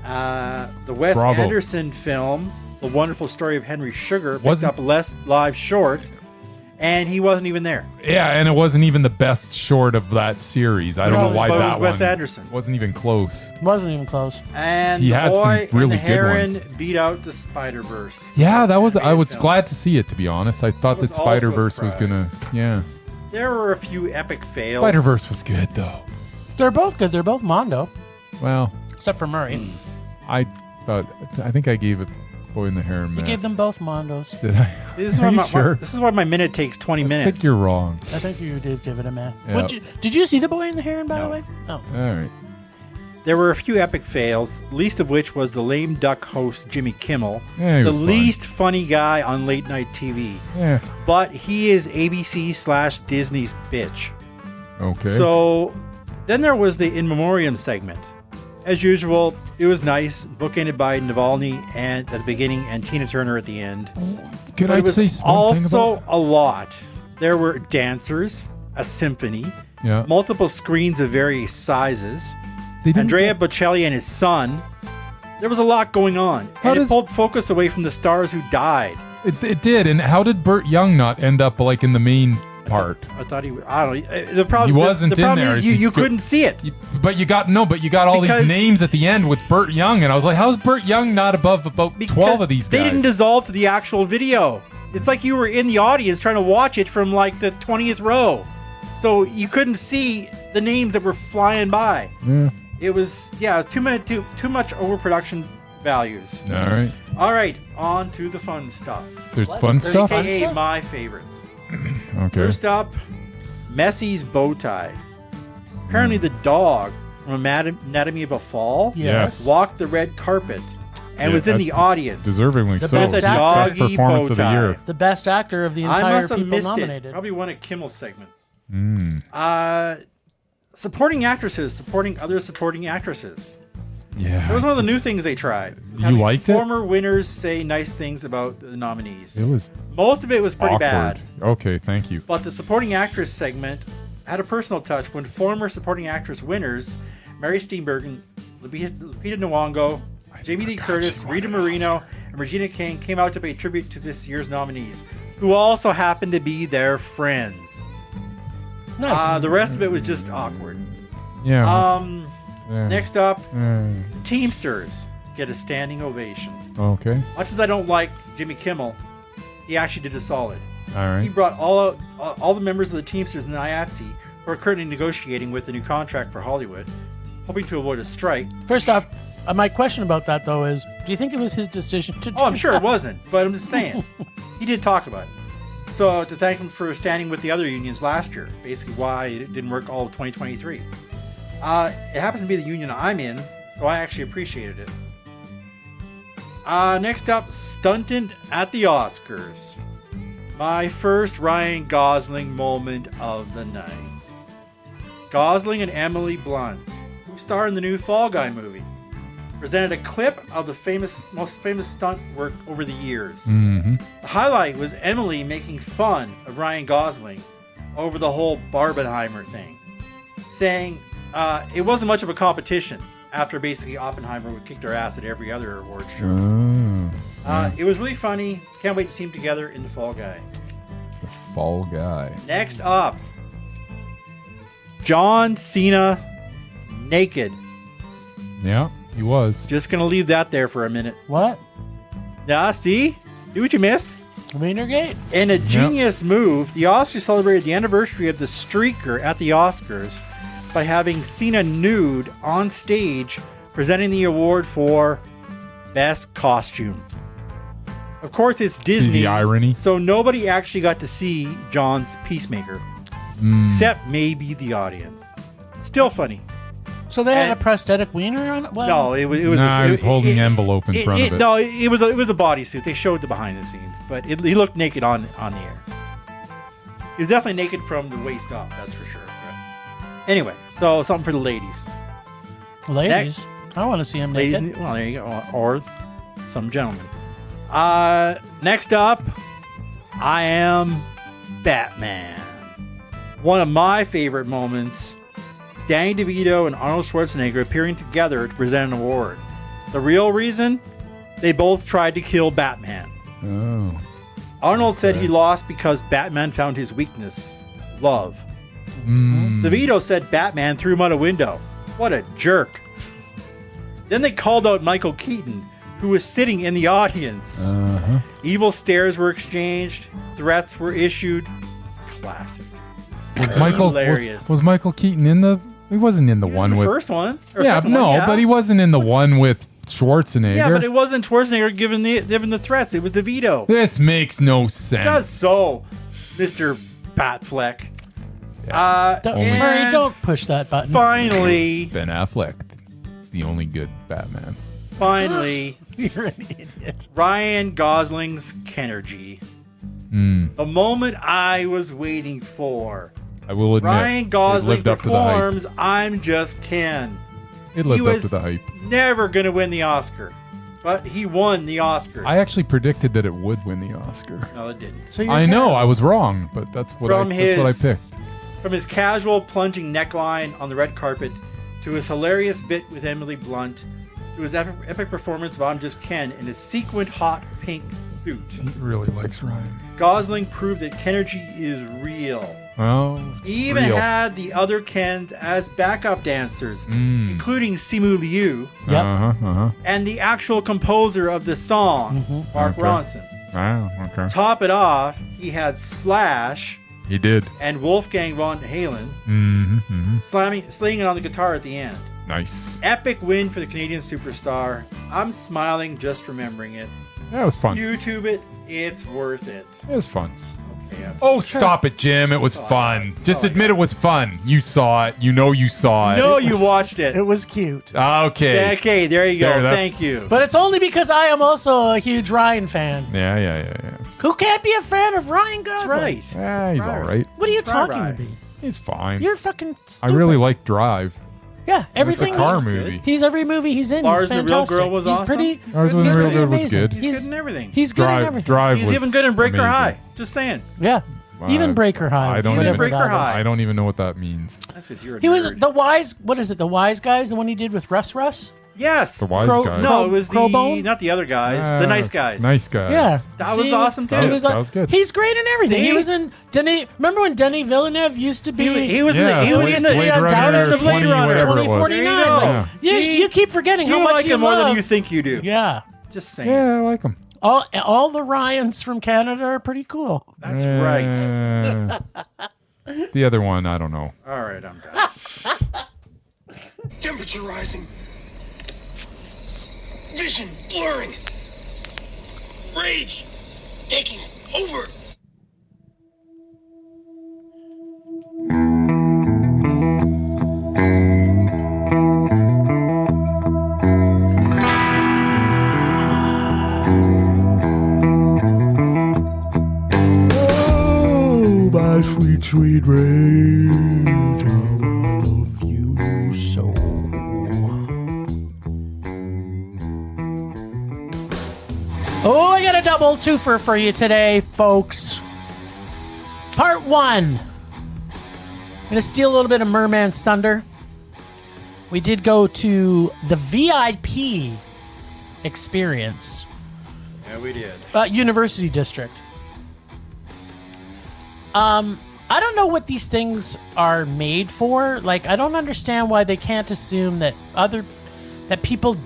Speaker 3: The Wes
Speaker 1: Bravo.
Speaker 3: Anderson film, The Wonderful Story of Henry Sugar, picked
Speaker 1: Wasn't-
Speaker 3: up less live short, and he wasn't even there.
Speaker 1: Yeah, and it wasn't even the best short of that series. I don't
Speaker 2: No,
Speaker 1: know why
Speaker 3: but it
Speaker 1: that
Speaker 3: was Wes
Speaker 1: one
Speaker 3: Anderson.
Speaker 1: wasn't even close.
Speaker 2: Wasn't even close.
Speaker 3: And
Speaker 1: He
Speaker 3: The
Speaker 1: had some
Speaker 3: Boy and
Speaker 1: really
Speaker 3: the
Speaker 1: good
Speaker 3: Heron
Speaker 1: ones.
Speaker 3: beat out the Spider-Verse.
Speaker 1: Yeah,
Speaker 3: Best
Speaker 1: that was. I
Speaker 3: animated
Speaker 1: was
Speaker 3: film.
Speaker 1: glad to see it. To be honest, I thought
Speaker 3: was
Speaker 1: that
Speaker 3: also a
Speaker 1: Spider-Verse was gonna.
Speaker 3: surprise.
Speaker 1: Yeah,
Speaker 3: There were a few epic fails.
Speaker 1: Spider-Verse was good though.
Speaker 2: They're both good. They're both Mondo,
Speaker 1: Well,
Speaker 2: except for Murray.
Speaker 1: I think I gave it Boy in the Heron
Speaker 2: You
Speaker 1: Man.
Speaker 2: gave them both Mondos.
Speaker 1: Did I?
Speaker 3: This is,
Speaker 1: Are
Speaker 3: why
Speaker 1: you
Speaker 3: my,
Speaker 1: sure?
Speaker 3: this is why my minute takes 20
Speaker 1: I
Speaker 3: minutes.
Speaker 1: think you're wrong.
Speaker 2: I think you did give it a man.
Speaker 1: Yeah.
Speaker 2: Did you see The Boy and the Heron, by the
Speaker 3: No.
Speaker 2: way? Oh.
Speaker 1: All right.
Speaker 3: There were a few epic fails, least of which was the lame duck host Jimmy Kimmel,
Speaker 1: Yeah, he
Speaker 3: the
Speaker 1: was fine.
Speaker 3: least funny guy on late night TV.
Speaker 1: Yeah.
Speaker 3: But he is ABC/Disney's bitch.
Speaker 1: Okay.
Speaker 3: So then there was the In Memoriam segment. As usual, it was nice, bookended by Navalny and at the beginning and Tina Turner at the end.
Speaker 1: Can
Speaker 3: But
Speaker 1: I
Speaker 3: it was
Speaker 1: say something
Speaker 3: also
Speaker 1: about?
Speaker 3: a lot. There were dancers, a symphony,
Speaker 1: Yeah.
Speaker 3: multiple screens of various sizes,
Speaker 1: They didn't
Speaker 3: Andrea
Speaker 1: get-
Speaker 3: Bocelli and his son. There was a lot going on,
Speaker 1: How
Speaker 3: and it
Speaker 1: does-
Speaker 3: pulled focus away from the stars who died.
Speaker 1: It did. And how did Burt Young not end up like in the main part?
Speaker 3: I thought he. I don't know. The problem.
Speaker 1: He wasn't
Speaker 3: the
Speaker 1: in
Speaker 3: problem
Speaker 1: there.
Speaker 3: is
Speaker 1: You
Speaker 3: you
Speaker 1: could-
Speaker 3: couldn't see it.
Speaker 1: But you got all
Speaker 3: Because-
Speaker 1: these names at the end with Burt Young, and I was like, how's Burt Young not above about 12 of these guys?
Speaker 3: They didn't dissolve to the actual video. It's like you were in the audience trying to watch it from like the 20th row. So you couldn't see the names that were flying by.
Speaker 1: Yeah.
Speaker 3: It was too much overproduction values.
Speaker 1: All right.
Speaker 3: All right, on to the fun stuff.
Speaker 1: There's fun stuff.
Speaker 3: AKA my favorites.
Speaker 1: Okay.
Speaker 3: First up, Messi's bow tie. Apparently the dog from Anatomy of a Fall
Speaker 1: Yes.
Speaker 3: walked the red carpet and
Speaker 1: Yeah,
Speaker 3: was in the
Speaker 1: that's
Speaker 3: audience.
Speaker 1: Deservingly
Speaker 2: The
Speaker 1: so.
Speaker 2: best
Speaker 3: With a
Speaker 2: actor.
Speaker 1: Best
Speaker 3: doggy
Speaker 1: performance
Speaker 3: bow
Speaker 1: of the
Speaker 3: tie.
Speaker 1: year.
Speaker 2: The best actor of the
Speaker 3: I
Speaker 2: entire
Speaker 3: must have
Speaker 2: people
Speaker 3: missed
Speaker 2: nominated.
Speaker 3: it. Probably one of Kimmel's segments.
Speaker 1: Mm.
Speaker 3: Supporting actresses, supporting other supporting actresses.
Speaker 1: Yeah.
Speaker 3: That was one of the new things they tried.
Speaker 1: You
Speaker 3: Having
Speaker 1: liked it?
Speaker 3: Former winners say nice things about the nominees.
Speaker 1: It was
Speaker 3: Most of it was pretty
Speaker 1: awkward.
Speaker 3: bad.
Speaker 1: Okay, thank you.
Speaker 3: But the supporting actress segment had a personal touch when former supporting actress winners Mary Steenburgen, Lupita Nyong'o, Jamie Lee Curtis, Rita Moreno, and Regina King came out to pay tribute to this year's nominees, who also happened to be their friends.
Speaker 2: Nice.
Speaker 3: The rest of it was just awkward.
Speaker 1: Yeah. Yeah.
Speaker 3: Next up,
Speaker 1: Mm.
Speaker 3: Teamsters get a standing ovation.
Speaker 1: Okay.
Speaker 3: Much as I don't like Jimmy Kimmel, he actually did a solid.
Speaker 1: All
Speaker 3: He
Speaker 1: right.
Speaker 3: brought all the members of the Teamsters and the IATSE, who are currently negotiating with a new contract for Hollywood, hoping to avoid a strike.
Speaker 2: First off, my question about that though is, do you think it was his decision to?
Speaker 3: Oh, I'm
Speaker 2: do
Speaker 3: sure
Speaker 2: that?
Speaker 3: it wasn't, but I'm just saying. He did talk about it. So to thank him for standing with the other unions last year, basically why it didn't work all of 2023. It happens to be the union I'm in, so I actually appreciated it. Next up, Stunted at the Oscars. My first Ryan Gosling moment of the night. Gosling and Emily Blunt, who star in the new Fall Guy movie, presented a clip of the most famous stunt work over the years.
Speaker 1: Mm-hmm.
Speaker 3: The highlight was Emily making fun of Ryan Gosling over the whole Barbenheimer thing, saying it wasn't much of a competition after basically Oppenheimer kicked her ass at every other award show.
Speaker 1: Oh.
Speaker 3: It was really funny. Can't wait to see them together in The Fall Guy.
Speaker 1: The Fall Guy.
Speaker 3: Next up, John Cena naked.
Speaker 1: Yeah, he was.
Speaker 3: Just going to leave that there for a minute.
Speaker 2: What?
Speaker 3: Yeah, see? Do what you missed.
Speaker 2: Wienergate?
Speaker 3: In a genius move, the Oscars celebrated the anniversary of the streaker at the Oscars by having Cena nude on stage presenting the award for Best Costume. Of course, it's Disney.
Speaker 1: See the irony?
Speaker 3: So nobody actually got to see John's Peacemaker. Except maybe the audience. Still funny.
Speaker 2: So they had a prosthetic wiener on it? Well,
Speaker 3: No, it was.
Speaker 1: He was holding an envelope in front of it.
Speaker 3: No, it was a bodysuit. They showed the behind the scenes, but he looked naked on the air. He was definitely naked from the waist up. That's for sure. But anyway, so something for the ladies.
Speaker 2: ladies.
Speaker 3: Next.
Speaker 2: I want to see him
Speaker 3: Ladies,
Speaker 2: naked.
Speaker 3: well, there you go. Or some gentlemen. Next up, I am Batman. One of my favorite moments. Danny DeVito and Arnold Schwarzenegger appearing together to present an award. The real reason? They both tried to kill Batman.
Speaker 1: Oh.
Speaker 3: Arnold said he lost because Batman found his weakness, love. DeVito said Batman threw him out a window. What a jerk. Then they called out Michael Keaton, who was sitting in the audience. Evil stares were exchanged. Threats were issued. Classic.
Speaker 1: Was Michael Keaton in the... He wasn't in the one with...
Speaker 3: first one.
Speaker 1: Yeah, but he wasn't in the one with Schwarzenegger.
Speaker 3: Yeah, but it wasn't Schwarzenegger giving the threats. It was DeVito.
Speaker 1: This makes no sense.
Speaker 3: It does so, Mr. Batfleck.
Speaker 2: Murray, don't push that button.
Speaker 3: Finally,
Speaker 1: Ben Affleck, the only good Batman.
Speaker 3: Finally,
Speaker 2: You're an idiot.
Speaker 3: Ryan Gosling's Kenergy. The moment I was waiting for.
Speaker 1: I will admit,
Speaker 3: Ryan Gosling
Speaker 1: it lived up to the hype.
Speaker 3: performs I'm Just Ken.
Speaker 1: It lived up to the hype.
Speaker 3: Never going to win the Oscar. But he won the Oscar.
Speaker 1: I actually predicted that it would win the Oscar.
Speaker 3: No, it didn't.
Speaker 2: So
Speaker 1: I know, I was wrong, but that's what I picked.
Speaker 3: From his casual plunging neckline on the red carpet, to his hilarious bit with Emily Blunt, to his epic performance of I'm Just Ken in his sequined hot pink suit.
Speaker 1: He really likes Ryan.
Speaker 3: Gosling proved that Kenergy is real.
Speaker 1: Well,
Speaker 3: He even had the other Kens as backup dancers, including Simu Liu and the actual composer of the song, Mark Ronson.
Speaker 1: Wow, okay.
Speaker 3: Top it off, he had Slash.
Speaker 1: He did.
Speaker 3: And Wolfgang von Halen slaying it on the guitar at the end.
Speaker 1: Nice.
Speaker 3: Epic win for the Canadian superstar. I'm smiling just remembering it.
Speaker 1: Yeah, it was fun.
Speaker 3: YouTube it. It's worth it.
Speaker 1: It was fun.
Speaker 3: Okay,
Speaker 1: stop it, Jim. It was fun. Just admit it was fun. You saw it. You know you saw it.
Speaker 3: No, you watched it.
Speaker 2: It was cute.
Speaker 1: Okay.
Speaker 3: Okay, there you go. Thank you.
Speaker 2: But it's only because I am also a huge Ryan fan.
Speaker 1: Yeah.
Speaker 2: Who can't be a fan of Ryan Gosling?
Speaker 3: That's right.
Speaker 1: Yeah, he's all right.
Speaker 2: What are you talking
Speaker 3: right.
Speaker 2: to me?
Speaker 1: He's fine.
Speaker 2: You're fucking stupid.
Speaker 1: I really like Drive.
Speaker 2: Yeah, everything.
Speaker 1: It's a car movie.
Speaker 2: He's every movie he's in.
Speaker 3: Lars
Speaker 2: he's
Speaker 3: and the Real
Speaker 2: fantastic.
Speaker 3: Girl was
Speaker 2: he's
Speaker 3: awesome.
Speaker 2: Pretty,
Speaker 1: Lars and the Real Girl was
Speaker 2: amazing.
Speaker 1: good.
Speaker 3: He's good in everything.
Speaker 2: He's good in everything.
Speaker 1: Drive
Speaker 3: He's
Speaker 1: was
Speaker 3: even good in Breaker
Speaker 1: amazing.
Speaker 3: High. Just saying.
Speaker 2: Yeah. Even Breaker High.
Speaker 1: I don't
Speaker 2: whatever
Speaker 1: even.
Speaker 3: Breaker
Speaker 2: that
Speaker 3: High.
Speaker 2: is.
Speaker 1: I don't even know what that means.
Speaker 3: That's because you're a
Speaker 2: He was
Speaker 3: nerd.
Speaker 2: the Wise. What is it? The Wise Guys. The one he did with Russ.
Speaker 3: Yes.
Speaker 1: The Wise Guy.
Speaker 3: No, it was
Speaker 2: Crowbone?
Speaker 3: not the other guys. The nice guys.
Speaker 1: Nice guys.
Speaker 2: Yeah,
Speaker 3: That was awesome, too.
Speaker 1: That
Speaker 2: he
Speaker 1: was- that was good.
Speaker 2: He's great in everything.
Speaker 3: See?
Speaker 2: He was in Denis. Remember when Denis Villeneuve used to be?
Speaker 3: He was in the
Speaker 1: Blade
Speaker 3: Blade Runner
Speaker 2: Blade
Speaker 1: 20,
Speaker 2: Runner
Speaker 1: whatever it was.
Speaker 2: 2049.
Speaker 3: There you go.
Speaker 2: You keep forgetting how
Speaker 3: You
Speaker 2: much
Speaker 3: like
Speaker 2: you
Speaker 3: him more
Speaker 2: love.
Speaker 3: than you think you do.
Speaker 2: Yeah.
Speaker 3: Just saying.
Speaker 1: Yeah, I like him.
Speaker 2: All the Ryans from Canada are pretty cool.
Speaker 3: That's right.
Speaker 1: The other one, I don't know.
Speaker 3: All right, I'm done.
Speaker 5: Temperature rising. Vision blurring. Rage taking over.
Speaker 4: Oh, my sweet, sweet rage, how I love you so.
Speaker 2: Oh, I got a double twofer for you today, folks. Part 1. I'm going to steal a little bit of Merman's thunder. We did go to the VIP experience.
Speaker 3: Yeah, we did.
Speaker 2: University District. I don't know what these things are made for. Like, I don't understand why they can't assume that people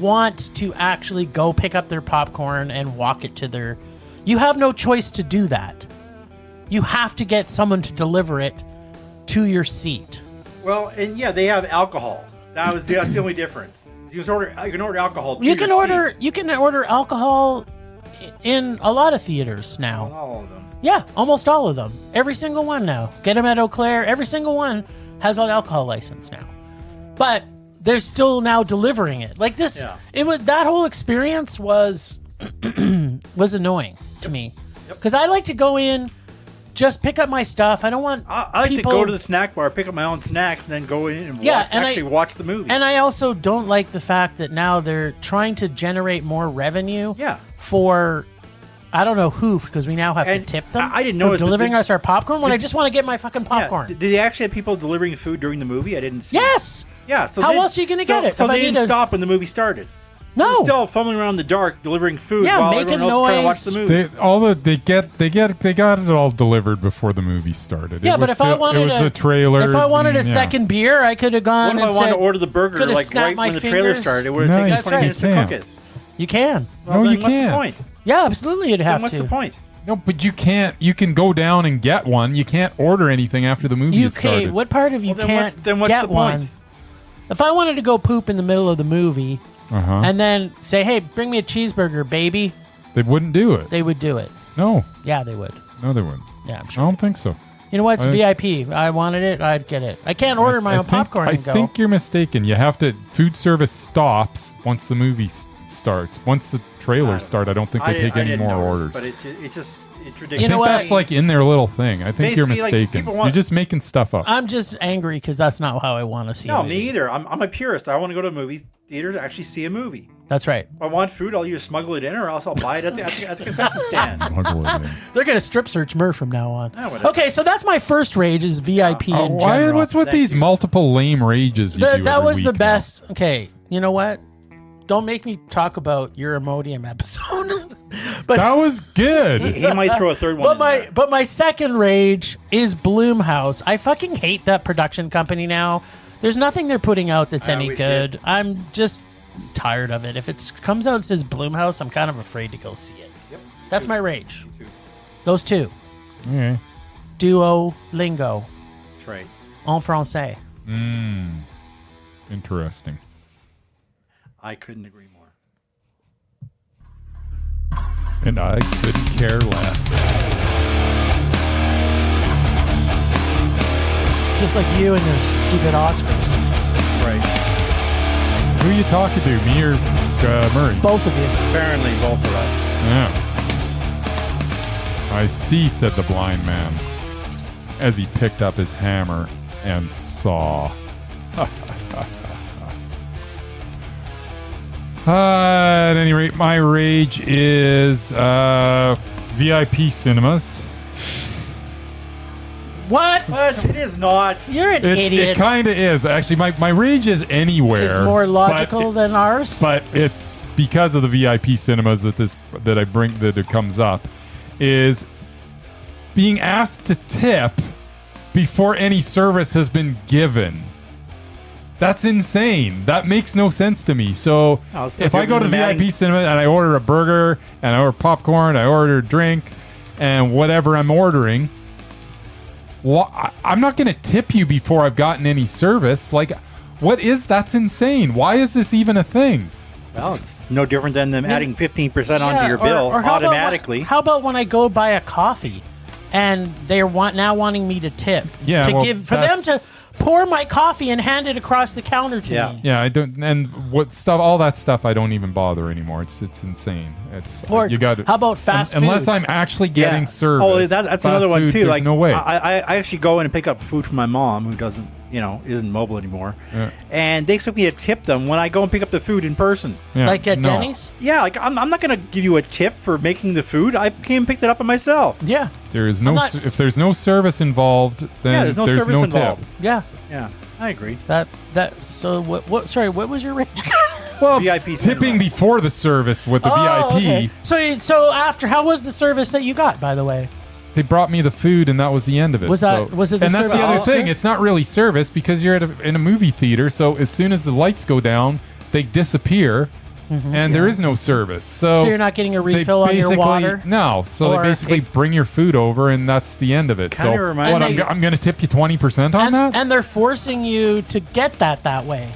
Speaker 2: want to actually go pick up their popcorn and walk it to their... You have no choice to do that. You have to get someone to deliver it to your seat.
Speaker 3: Well, and yeah, they have alcohol. That's the only difference. You can order alcohol.
Speaker 2: You can order alcohol in a lot of theaters now.
Speaker 3: Not all of them.
Speaker 2: Yeah, almost all of them. Every single one now. Get them at Eau Claire. Every single one has an alcohol license now. But they're still now delivering it. Like this, that whole experience was annoying to me. Because I like to go in, just pick up my stuff. I don't want
Speaker 3: I like to go to the snack bar, pick up my own snacks, and then go in and watch the movie.
Speaker 2: And I also don't like the fact that now they're trying to generate more revenue for... I don't know who, because we now have to tip them.
Speaker 3: I didn't know
Speaker 2: for delivering us our popcorn when I just want to get my fucking popcorn.
Speaker 3: Did they actually have people delivering food during the movie? I didn't see.
Speaker 2: Yes.
Speaker 3: Yeah. So
Speaker 2: how else are you going to get it?
Speaker 3: So they didn't stop when the movie started.
Speaker 2: No.
Speaker 3: They were still fumbling around in the dark delivering food while everyone else was trying to watch the movie.
Speaker 1: They got it all delivered before the movie started.
Speaker 2: Yeah, but if I wanted
Speaker 1: the trailers.
Speaker 2: If I wanted a second beer, I could have gone.
Speaker 3: What if I wanted to order the burger like right when the trailer started? It would have taken 20 minutes to cook it.
Speaker 2: You can.
Speaker 1: No, you can't.
Speaker 3: What's the point?
Speaker 2: Yeah, absolutely, you'd have to.
Speaker 3: What's the point?
Speaker 1: No, but you can't. You can go down and get one. You can't order anything after the movie has started.
Speaker 2: What part of you can't
Speaker 3: then what's
Speaker 2: get
Speaker 3: the point?
Speaker 2: one? If I wanted to go poop in the middle of the movie and then say, hey, bring me a cheeseburger, baby.
Speaker 1: They wouldn't do it.
Speaker 2: They would do it.
Speaker 1: No.
Speaker 2: Yeah, they would.
Speaker 1: No, they wouldn't.
Speaker 2: Yeah, I'm sure.
Speaker 1: I don't think so.
Speaker 2: You know what? It's VIP. I wanted it. I'd get it. I can't order my own popcorn and go.
Speaker 1: I think you're mistaken. You have to... Food service stops once the movie starts. Once the trailers start, I don't think they take any more orders.
Speaker 3: But it's ridiculous.
Speaker 2: You know what?
Speaker 1: That's like in their little thing. I think you're mistaken. You're just making stuff up.
Speaker 2: I'm just angry because that's not how I want to see it.
Speaker 3: No, me either. I'm a purist. I want to go to a movie theater to actually see a movie.
Speaker 2: That's right.
Speaker 3: If I want food, I'll either smuggle it in or else I'll buy it at the concession stand.
Speaker 2: They're going to strip search Murph from now on. Okay, so that's my first rage is VIP in general.
Speaker 1: What's with these multiple lame rages you do
Speaker 2: That was
Speaker 1: every
Speaker 2: the
Speaker 1: week
Speaker 2: best. Now? Okay, you know what? Don't make me talk about your Imodium episode. But
Speaker 1: that was good.
Speaker 3: He might throw a third one.
Speaker 2: But my second rage is Blumhouse. I fucking hate that production company now. There's nothing they're putting out that's any good. Did. I'm just tired of it. If it comes out and says Blumhouse, I'm kind of afraid to go see it. Yep. That's my rage. Those two.
Speaker 1: Okay.
Speaker 2: Duolingo.
Speaker 3: That's right.
Speaker 2: En français.
Speaker 1: Interesting.
Speaker 3: I couldn't agree more.
Speaker 1: And I couldn't care less.
Speaker 2: Just like you and your stupid Oscars.
Speaker 3: Right.
Speaker 1: Who are you talking to, me or Murray?
Speaker 2: Both of you.
Speaker 3: Apparently, both of us.
Speaker 1: Yeah. I see, said the blind man, as he picked up his hammer and saw. At any rate, my rage is VIP cinemas.
Speaker 2: What?
Speaker 3: It is not.
Speaker 2: You're an idiot.
Speaker 1: It kind of is. Actually, my rage is anywhere.
Speaker 2: It's more logical than ours.
Speaker 1: But it's because of the VIP cinemas that it comes up, is being asked to tip before any service has been given. That's insane. That makes no sense to me. So if I go to the VIP cinema and I order a burger and I order popcorn, I order a drink and whatever I'm ordering, I'm not going to tip you before I've gotten any service. Like, that's insane. Why is this even a thing?
Speaker 3: Well, it's no different than them adding 15% onto your bill automatically.
Speaker 2: How about when I go buy a coffee and they're now wanting me to tip?
Speaker 1: Yeah,
Speaker 2: them to pour my coffee and hand it across the counter to me.
Speaker 1: Yeah, I don't, and all that stuff I don't even bother anymore. It's insane. You got.
Speaker 2: How about fast food?
Speaker 1: Unless I'm actually getting service.
Speaker 3: Oh, that's another one too.
Speaker 1: Like, no way.
Speaker 3: I actually go in and pick up food from my mom, who doesn't, isn't mobile anymore, and they expect me to tip them when I go and pick up the food in person.
Speaker 1: Yeah,
Speaker 2: like at Denny's.
Speaker 3: Yeah, like I'm not going to give you a tip for making the food. I came and picked it up by myself.
Speaker 2: Yeah.
Speaker 1: There is no. If there's no service involved, then
Speaker 3: there's no service involved.
Speaker 1: Tip.
Speaker 2: Yeah.
Speaker 3: Yeah, I agree.
Speaker 2: So what? Sorry, what was your rage?
Speaker 1: Well,
Speaker 3: VIP
Speaker 1: tipping
Speaker 3: cinema.
Speaker 1: before the service with the VIP.
Speaker 2: Okay. So after, how was the service that you got, by the way?
Speaker 1: They brought me the food, and that was the end of it.
Speaker 2: Was it the
Speaker 1: and that's the
Speaker 2: service
Speaker 1: other
Speaker 2: after?
Speaker 1: thing. It's not really service because you're in a movie theater. So as soon as the lights go down, they disappear, and there is no service. So
Speaker 2: you're not getting a
Speaker 1: they
Speaker 2: refill on your
Speaker 1: basically-
Speaker 2: water?
Speaker 1: No. So they
Speaker 2: Or-
Speaker 1: basically bring your food over, and that's the end of it.
Speaker 3: Kinda
Speaker 1: So
Speaker 3: reminds
Speaker 1: what?
Speaker 3: me-
Speaker 1: I'm going to tip you 20% on that.
Speaker 2: And they're forcing you to get that way.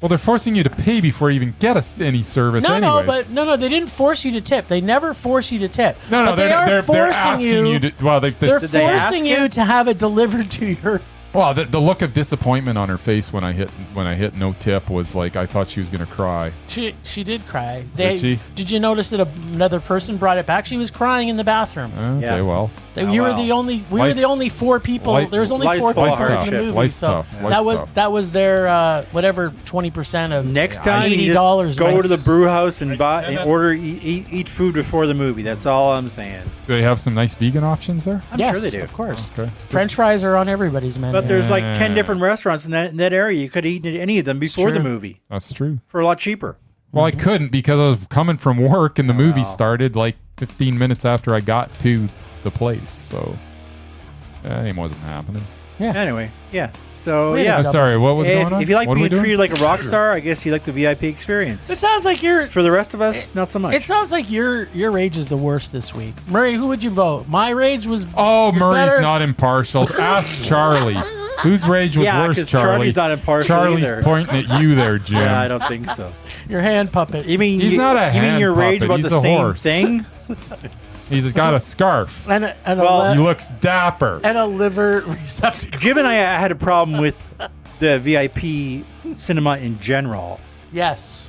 Speaker 1: Well, they're forcing you to pay before you even get any service.
Speaker 2: No,
Speaker 1: anyway.
Speaker 2: no, they didn't force you to tip. They never force you to tip.
Speaker 1: No,
Speaker 2: But
Speaker 1: they're
Speaker 2: forcing
Speaker 1: asking you to. Well,
Speaker 2: They're
Speaker 3: Did they ask
Speaker 2: forcing you
Speaker 3: it?
Speaker 2: to have it delivered to your.
Speaker 1: well, the look of disappointment on her face when I hit no tip was like I thought she was going to cry.
Speaker 2: She did cry.
Speaker 1: Did she?
Speaker 2: Did you notice that another person brought it back? She was crying in the bathroom.
Speaker 1: Okay,
Speaker 3: Yeah.
Speaker 1: well,
Speaker 2: We were the only. We were the
Speaker 1: Life's-
Speaker 2: only 4 people.
Speaker 1: life-
Speaker 2: There was only
Speaker 3: life's
Speaker 2: 4
Speaker 3: full of
Speaker 2: people in the
Speaker 3: hardships.
Speaker 2: movie.
Speaker 1: Life's
Speaker 2: So
Speaker 1: tough.
Speaker 2: that
Speaker 1: Life's
Speaker 2: was
Speaker 1: tough.
Speaker 2: that was their whatever 20% of
Speaker 3: Next time you
Speaker 2: $80
Speaker 3: just go
Speaker 2: might-
Speaker 3: to the brew house and buy and order eat food before the movie. That's all I'm saying.
Speaker 1: do they have some nice vegan options there?
Speaker 3: I'm
Speaker 2: yes,
Speaker 3: sure they do.
Speaker 2: of course.
Speaker 1: Okay.
Speaker 2: French fries are on everybody's menu.
Speaker 3: But there's like
Speaker 1: Yeah.
Speaker 3: 10 different restaurants in that area. You could eat at any of them before the
Speaker 2: true.
Speaker 3: movie
Speaker 1: That's true.
Speaker 3: for a lot cheaper.
Speaker 1: Well, I couldn't because I was coming from work and the movie
Speaker 3: wow.
Speaker 1: started like 15 minutes after I got to the place. So it wasn't happening.
Speaker 3: Anyway, yeah. So
Speaker 2: Wait a
Speaker 3: yeah.
Speaker 2: minute.
Speaker 1: Sorry, what was going on?
Speaker 3: If you like
Speaker 1: What are we
Speaker 3: being
Speaker 1: doing?
Speaker 3: treated like a rock star, I guess you like the VIP experience.
Speaker 2: it sounds like you're.
Speaker 3: For the rest of us, not so much.
Speaker 2: It sounds like your rage is the worst this week. Murray, who would you vote? My rage was.
Speaker 1: Oh,
Speaker 2: was
Speaker 1: Murray's
Speaker 2: better.
Speaker 1: not impartial. Ask Charlie. Whose rage was
Speaker 3: Yeah,
Speaker 1: worse,
Speaker 3: 'cause
Speaker 1: Charlie?
Speaker 3: Charlie's not impartial
Speaker 1: Charlie's
Speaker 3: either.
Speaker 1: pointing at you there, Jim.
Speaker 3: yeah, I don't think so.
Speaker 2: Your hand puppet.
Speaker 3: You mean
Speaker 1: He's
Speaker 3: you,
Speaker 1: not a
Speaker 3: you mean
Speaker 1: hand
Speaker 3: your rage
Speaker 1: puppet,
Speaker 3: about
Speaker 1: he's
Speaker 3: the
Speaker 1: a
Speaker 3: same
Speaker 1: horse.
Speaker 3: thing?
Speaker 1: He's got a scarf.
Speaker 2: And
Speaker 3: Well,
Speaker 1: He looks dapper.
Speaker 2: a liver receptacle.
Speaker 3: Jim and I had a problem with the VIP cinema in general.
Speaker 2: Yes.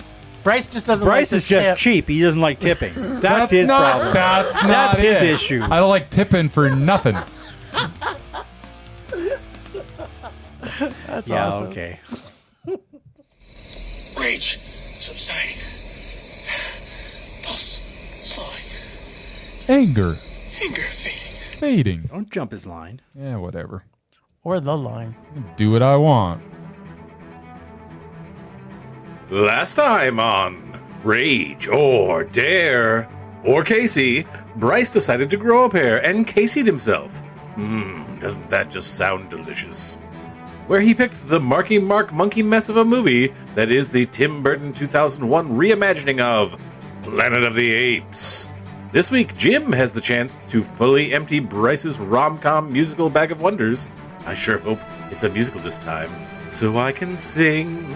Speaker 2: Bryce just doesn't
Speaker 3: Bryce
Speaker 2: like
Speaker 3: is
Speaker 2: to
Speaker 3: just
Speaker 2: tip.
Speaker 3: cheap. He doesn't like tipping. That's his
Speaker 1: not,
Speaker 3: problem.
Speaker 1: That's not
Speaker 3: That's his
Speaker 1: it.
Speaker 3: issue.
Speaker 1: I don't like tipping for nothing.
Speaker 2: That's
Speaker 3: Yeah,
Speaker 2: awesome.
Speaker 3: okay.
Speaker 5: Rage subsiding. Pulse slowing.
Speaker 1: Anger
Speaker 5: Anger fading.
Speaker 1: fading.
Speaker 3: Don't jump his line.
Speaker 1: Yeah, whatever.
Speaker 2: Or the line.
Speaker 1: Do what I want.
Speaker 6: Last time on Rage or Dare or Casey, Bryce decided to grow a pair and Casey'd himself. Doesn't that just sound delicious? Where he picked the Marky Mark monkey mess of a movie that is the Tim Burton 2001 reimagining of Planet of the Apes. This week, Jim has the chance to fully empty Bryce's rom-com musical bag of wonders. I sure hope it's a musical this time, so I can sing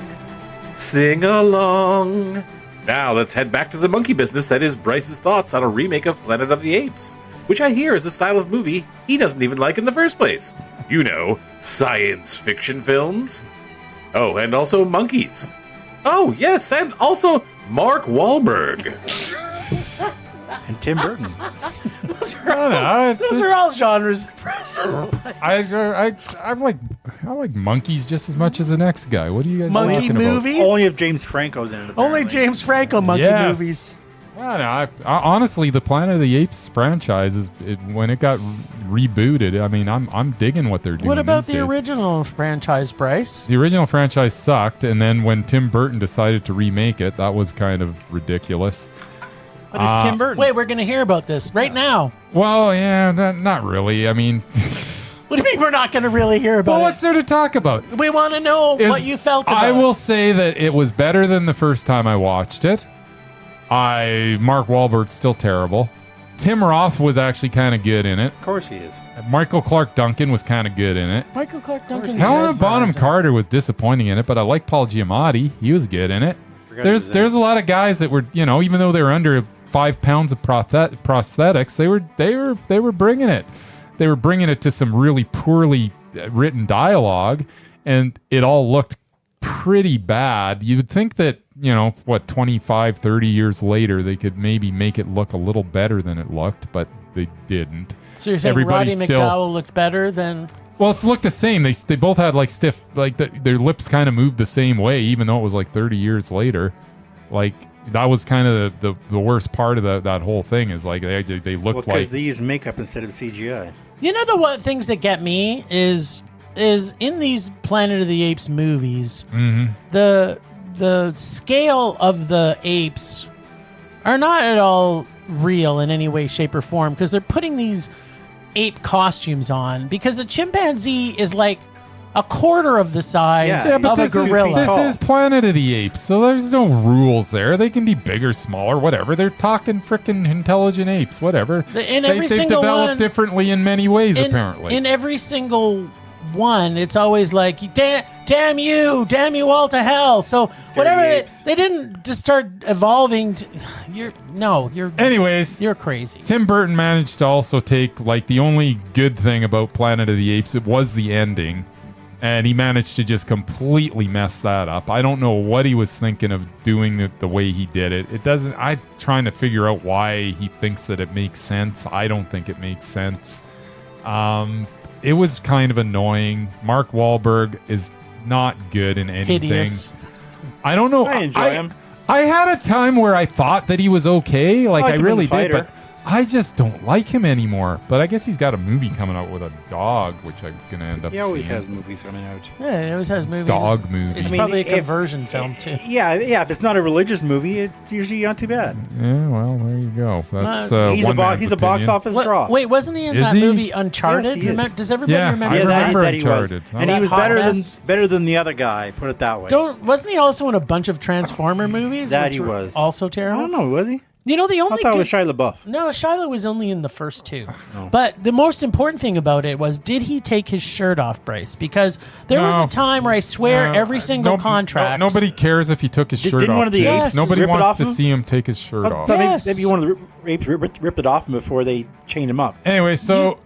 Speaker 6: along. Now let's head back to the monkey business that is Bryce's thoughts on a remake of Planet of the Apes, which I hear is a style of movie he doesn't even like in the first place. You know, science fiction films. Oh, and also monkeys. Oh, yes, and also Mark Wahlberg.
Speaker 3: And Tim Burton.
Speaker 2: Those are all genres that Bryce doesn't like.
Speaker 1: I like monkeys just as much as the next guy. What are you guys
Speaker 2: Monkey
Speaker 1: talking
Speaker 2: movies?
Speaker 3: Only if James Franco's in it.
Speaker 2: Only
Speaker 3: apparently.
Speaker 2: James Franco monkey
Speaker 1: Yes.
Speaker 2: movies.
Speaker 1: I honestly, the Planet of the Apes franchise when it got rebooted. I mean, I'm digging what they're doing.
Speaker 2: What about
Speaker 1: these
Speaker 2: the
Speaker 1: days.
Speaker 2: original franchise, Bryce?
Speaker 1: The original franchise sucked, and then when Tim Burton decided to remake it, that was kind of ridiculous.
Speaker 3: But it's Tim Burton.
Speaker 2: Wait, we're going to hear about this right now.
Speaker 1: Well, yeah, not really. I mean,
Speaker 2: What do you mean we're not going to really hear about
Speaker 1: well,
Speaker 2: it?
Speaker 1: what's there to talk about?
Speaker 2: We want to know what you felt about
Speaker 1: I
Speaker 2: it.
Speaker 1: will say that it was better than the first time I watched it. Mark Wahlberg's still terrible. Tim Roth was actually kind of good in it.
Speaker 3: Of course he is.
Speaker 1: Michael Clark Duncan was kind of good in it.
Speaker 2: Michael Clark Duncan.
Speaker 1: Helena Bonham Carter was disappointing in it, but I like Paul Giamatti. He was good in it.
Speaker 3: Forgot he was in
Speaker 1: There's
Speaker 3: it.
Speaker 1: a lot of guys that were, even though they were under 5 pounds of prosthetics, they were bringing it. They were bringing it to some really poorly written dialogue, and it all looked pretty bad. You would think that 25, 30 years later, they could maybe make it look a little better than it looked, but they didn't.
Speaker 2: So you're saying
Speaker 1: Everybody's
Speaker 2: Roddy
Speaker 1: still-
Speaker 2: McDowell looked better than...
Speaker 1: Well, it looked the same. They both had like stiff, like their lips kind of moved the same way, even though it was like 30 years later. Like that was kind of the worst part of that whole thing is like they
Speaker 3: Well,
Speaker 1: looked
Speaker 3: because
Speaker 1: like
Speaker 3: they use makeup instead of CGI.
Speaker 2: You know what things that get me is in these Planet of the Apes movies,
Speaker 1: Mm-hmm.
Speaker 2: the the scale of the apes are not at all real in any way, shape, or form because they're putting these ape costumes on because a chimpanzee is like a quarter of the size of a gorilla.
Speaker 1: This is Planet of the Apes, so there's no rules there. They can be bigger, smaller, whatever. They're talking freaking intelligent apes, whatever.
Speaker 2: In
Speaker 1: they've developed differently in many ways, apparently.
Speaker 2: In every single one, it's always like, damn you all to hell. So whatever, they didn't just start evolving.
Speaker 1: Anyways,
Speaker 2: you're crazy.
Speaker 1: Tim Burton managed to also take, like, the only good thing about Planet of the Apes, it was the ending. And he managed to just completely mess that up. I don't know what he was thinking of doing it the way he did it. I'm trying to figure out why he thinks that it makes sense. I don't think it makes sense. It was kind of annoying. Mark Wahlberg is not good in anything.
Speaker 2: Hideous.
Speaker 1: I don't know.
Speaker 3: I enjoy him.
Speaker 1: I had a time where I thought that he was okay. Like, I really did. But I just don't like him anymore. But I guess he's got a movie coming out with a dog, which I'm going to end up seeing.
Speaker 3: He always has movies coming out.
Speaker 2: Yeah, he always has movies.
Speaker 1: Dog movies.
Speaker 2: It's probably a conversion film, too.
Speaker 3: Yeah. If it's not a religious movie, it's usually not too bad.
Speaker 1: Yeah, well, there you go. That's
Speaker 3: he's a box office draw.
Speaker 2: Wait, wasn't he in that movie Uncharted?
Speaker 3: Yes,
Speaker 2: Does everybody remember
Speaker 1: I remember
Speaker 3: that
Speaker 1: Uncharted.
Speaker 3: he was. And he was better than the other guy, put it that way.
Speaker 2: Wasn't he also in a bunch of Transformer movies?
Speaker 3: That he was.
Speaker 2: Also terrible?
Speaker 3: I don't know, was he?
Speaker 2: You know, the only
Speaker 3: I thought it was Shia LaBeouf.
Speaker 2: No, Shia was only in the first two. Oh. But the most important thing about it was, did he take his shirt off, Bryce? Because there was a time where I swear every single contract...
Speaker 1: nobody cares if he took his shirt off.
Speaker 3: Didn't one of the apes
Speaker 1: Nobody
Speaker 3: rip it
Speaker 1: wants
Speaker 3: off
Speaker 1: to
Speaker 3: him?
Speaker 1: see him take his shirt off.
Speaker 3: Maybe one of the apes ripped it off him before they chained him up.
Speaker 1: Anyway, so...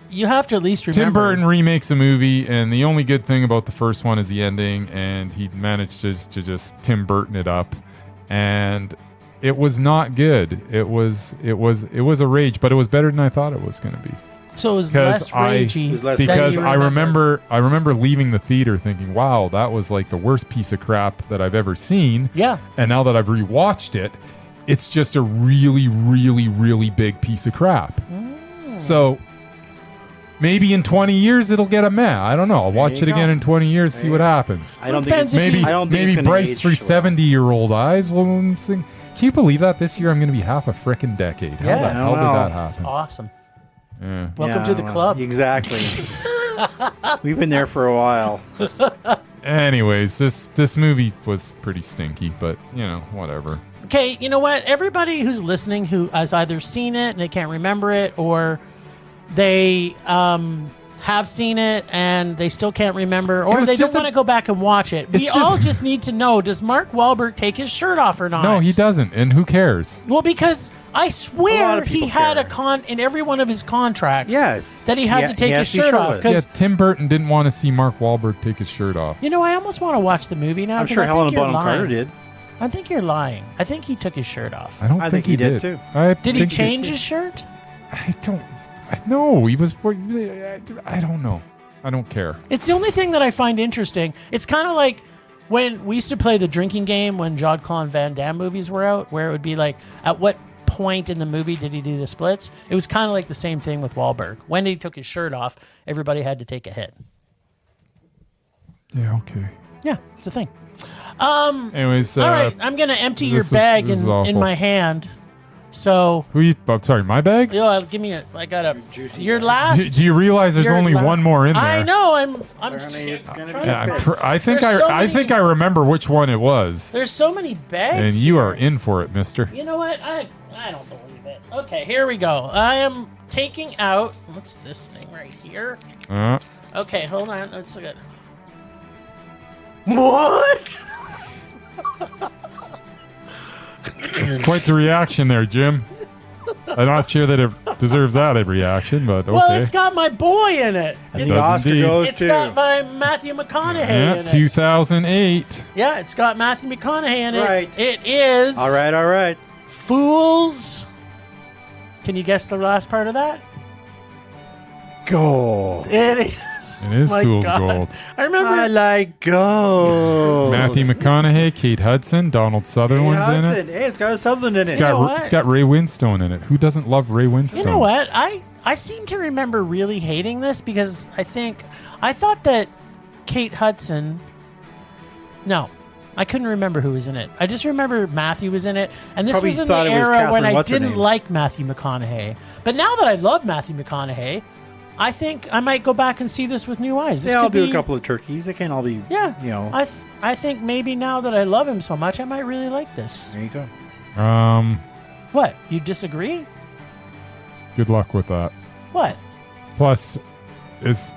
Speaker 2: You have to at least remember.
Speaker 1: Tim Burton remakes a movie, and the only good thing about the first one is the ending, and he managed to just Tim Burton it up. And... it was not good. It was a rage, but it was better than I thought it was going to be.
Speaker 2: So it was less ragey.
Speaker 1: Because I remember leaving the theater thinking, "Wow, that was like the worst piece of crap that I've ever seen."
Speaker 2: Yeah.
Speaker 1: And now that I've rewatched it, it's just a really, really, really big piece of crap. So maybe in 20 years it'll get a meh. I don't know. I'll watch it again in 20 years, see what happens.
Speaker 3: I don't think
Speaker 1: maybe Bryce through 70-year-old eyes will think. Can you believe that this year I'm going to be half a frickin' decade? How the hell did that happen?
Speaker 2: That's awesome.
Speaker 1: Yeah.
Speaker 2: Welcome to the club.
Speaker 3: Exactly. We've been there for a while.
Speaker 1: Anyways, this movie was pretty stinky, but, whatever.
Speaker 2: Okay, you know what? Everybody who's listening who has either seen it and they can't remember it, or they have seen it and they still can't remember, or they don't want to go back and watch it. We all just need to know, does Mark Wahlberg take his shirt off or not?
Speaker 1: No, he doesn't, and who cares?
Speaker 2: Well, because I swear he had in every one of his contracts that he had to take his shirt off.
Speaker 1: Yeah, Tim Burton didn't want to see Mark Wahlberg take his shirt off.
Speaker 2: You know, I almost want to watch the movie now.
Speaker 3: I'm sure Helena Bonham Carter did.
Speaker 2: I think you're lying. I think he took his shirt off.
Speaker 1: I don't think he did
Speaker 3: too.
Speaker 2: Did he change his shirt?
Speaker 1: I don't. No, he was. I don't know. I don't care.
Speaker 2: It's the only thing that I find interesting. It's kind of like when we used to play the drinking game when Jean-Claude Van Damme movies were out, where it would be like, at what point in the movie did he do the splits? It was kind of like the same thing with Wahlberg. When he took his shirt off, everybody had to take a hit.
Speaker 1: Yeah, okay.
Speaker 2: Yeah, it's a thing.
Speaker 1: Anyways,
Speaker 2: all right, I'm gonna empty your bag in my hand. So
Speaker 1: I'm sorry, my bag?
Speaker 2: Yeah, give me I got a juicy. Your last.
Speaker 1: Do you realize there's only one more in there?
Speaker 2: I know.
Speaker 3: It's gonna
Speaker 1: be. I think I remember which one it was.
Speaker 2: There's so many bags.
Speaker 1: And you are in for it, mister.
Speaker 2: You know what? I don't believe it. Okay, here we go. I am taking out. What's this thing right here? Okay, hold on. Let's look at. What?
Speaker 1: It's quite the reaction there, Jim. I'm not sure that it deserves that reaction, but okay.
Speaker 2: Well, it's got my boy in it.
Speaker 3: And the Oscar goes
Speaker 2: It's got my Matthew McConaughey in it.
Speaker 1: 2008.
Speaker 2: Yeah, it's got Matthew McConaughey in it.
Speaker 3: Right.
Speaker 2: It is.
Speaker 3: All right.
Speaker 2: Fools. Can you guess the last part of that?
Speaker 3: Gold.
Speaker 2: It is.
Speaker 1: It is Fool's Gold.
Speaker 2: I remember.
Speaker 3: I like gold.
Speaker 1: Matthew McConaughey, Kate Hudson, Donald Sutherland's in it.
Speaker 3: Hey, it's got Sutherland in it.
Speaker 1: It's got Ray Winstone in it. Who doesn't love Ray Winstone?
Speaker 2: You know what? I seem to remember really hating this because I thought that Kate Hudson. No, I couldn't remember who was in it. I just remember Matthew was in it. And this
Speaker 3: Probably
Speaker 2: was in the
Speaker 3: thought it was
Speaker 2: era when
Speaker 3: Catherine,
Speaker 2: I
Speaker 3: what's her
Speaker 2: didn't
Speaker 3: name?
Speaker 2: like Matthew McConaughey. But now that I love Matthew McConaughey, I think I might go back and see this with new eyes. This
Speaker 3: Yeah, I'll
Speaker 2: could
Speaker 3: do
Speaker 2: be-
Speaker 3: a couple of turkeys. They can't all be,
Speaker 2: Yeah.
Speaker 3: you know.
Speaker 2: I think maybe now that I love him so much, I might really like this.
Speaker 3: There you go.
Speaker 2: What? You disagree?
Speaker 1: Good luck with that.
Speaker 2: What?
Speaker 1: Plus, is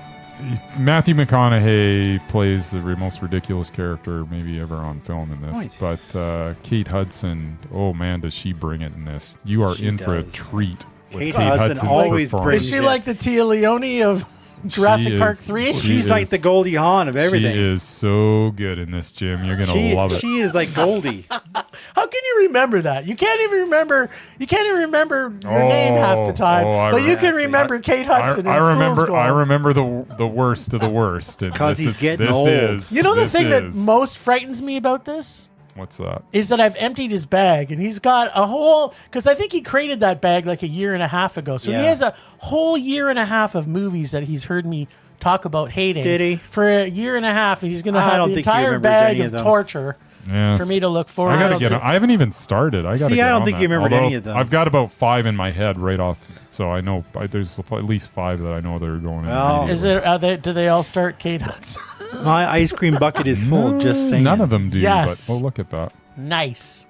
Speaker 1: Matthew McConaughey plays the most ridiculous character maybe ever on film in this.
Speaker 3: Nice.
Speaker 1: But Kate Hudson, oh man, does she bring it in this? You are
Speaker 3: She
Speaker 1: in for a
Speaker 3: does.
Speaker 1: treat. With
Speaker 3: Kate Hudson always
Speaker 1: performance.
Speaker 2: Is
Speaker 3: brings
Speaker 2: she like the Tia Leone of Jurassic Park 3?
Speaker 3: She's like the Goldie Hawn of everything.
Speaker 1: She is so good in this, Jim. You're gonna love it.
Speaker 3: She is like Goldie.
Speaker 2: How can you remember that? You can't even remember. You can't even remember your name half the time. But you can remember Kate Hudson.
Speaker 1: I
Speaker 2: in
Speaker 1: remember.
Speaker 2: Fool's Gold.
Speaker 1: I remember the worst of the worst.
Speaker 3: Because he's getting old.
Speaker 2: You know the thing that most frightens me about this
Speaker 1: What's that?
Speaker 2: is that I've emptied his bag and he's got a whole. Because I think he created that bag like a year and a half ago. So he
Speaker 3: Yeah.
Speaker 2: has a whole year and a half of movies that he's heard me talk about hating.
Speaker 3: Did he?
Speaker 2: For a year and a half, and he's going to
Speaker 3: I
Speaker 2: have
Speaker 3: don't
Speaker 2: the
Speaker 3: think he
Speaker 2: entire
Speaker 3: remembers
Speaker 2: bag
Speaker 3: any
Speaker 2: of
Speaker 3: of them.
Speaker 2: torture
Speaker 1: Yes.
Speaker 2: for me to look forward.
Speaker 1: I gotta
Speaker 2: to.
Speaker 1: get. I haven't even started. I gotta.
Speaker 3: See,
Speaker 1: get
Speaker 3: I don't
Speaker 1: on
Speaker 3: think
Speaker 1: that.
Speaker 3: you remembered
Speaker 1: Although
Speaker 3: any of them.
Speaker 1: I've got about 5 in my head right off, so I know there's at least 5 that I know that are going
Speaker 3: Well,
Speaker 1: in.
Speaker 2: Is it? Do they all start Kate Hudson?
Speaker 3: My ice cream bucket is full. Just saying.
Speaker 1: None of them do.
Speaker 2: Yes.
Speaker 1: But look at that.
Speaker 2: Nice.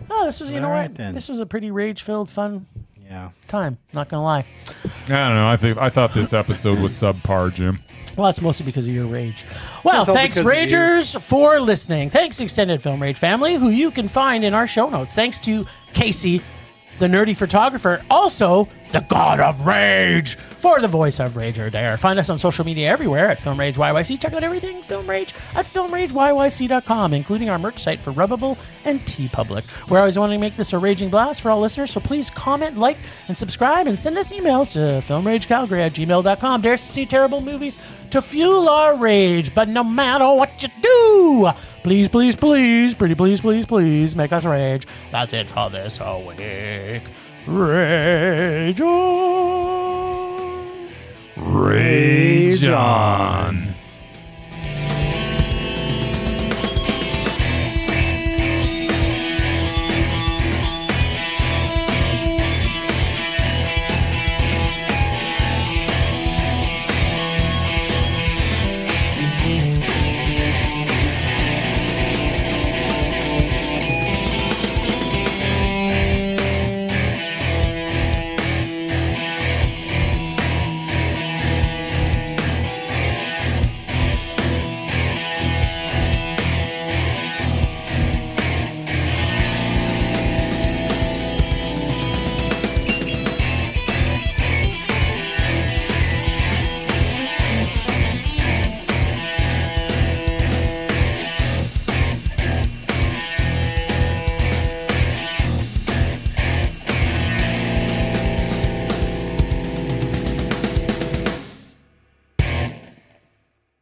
Speaker 2: Oh, this was. You know
Speaker 3: All right,
Speaker 2: what?
Speaker 3: then.
Speaker 2: This was a pretty rage-filled, fun
Speaker 3: Yeah.
Speaker 2: time. Not gonna lie.
Speaker 1: I don't know. I thought this episode was subpar, Jim.
Speaker 2: Well, it's mostly because of your rage. Well,
Speaker 3: It's all
Speaker 2: thanks,
Speaker 3: because of you.
Speaker 2: Ragers, for listening. Thanks, Extended Film Rage family, who you can find in our show notes. Thanks to Casey, the nerdy photographer, also the God of Rage, for the voice of Rage or Dare. Find us on social media everywhere at Film Rage YYC. Check out everything Film Rage at filmrageyyc.com, including our merch site for Rubbable and TeePublic. We're always wanting to make this a raging blast for all listeners, so please comment, like, and subscribe, and send us emails to filmragecalgary@gmail.com. Dare to see terrible movies to fuel our rage, but no matter what you do, please, please, please, pretty please, please, please, make us rage. That's it for this week. Rage on.
Speaker 1: Rage on.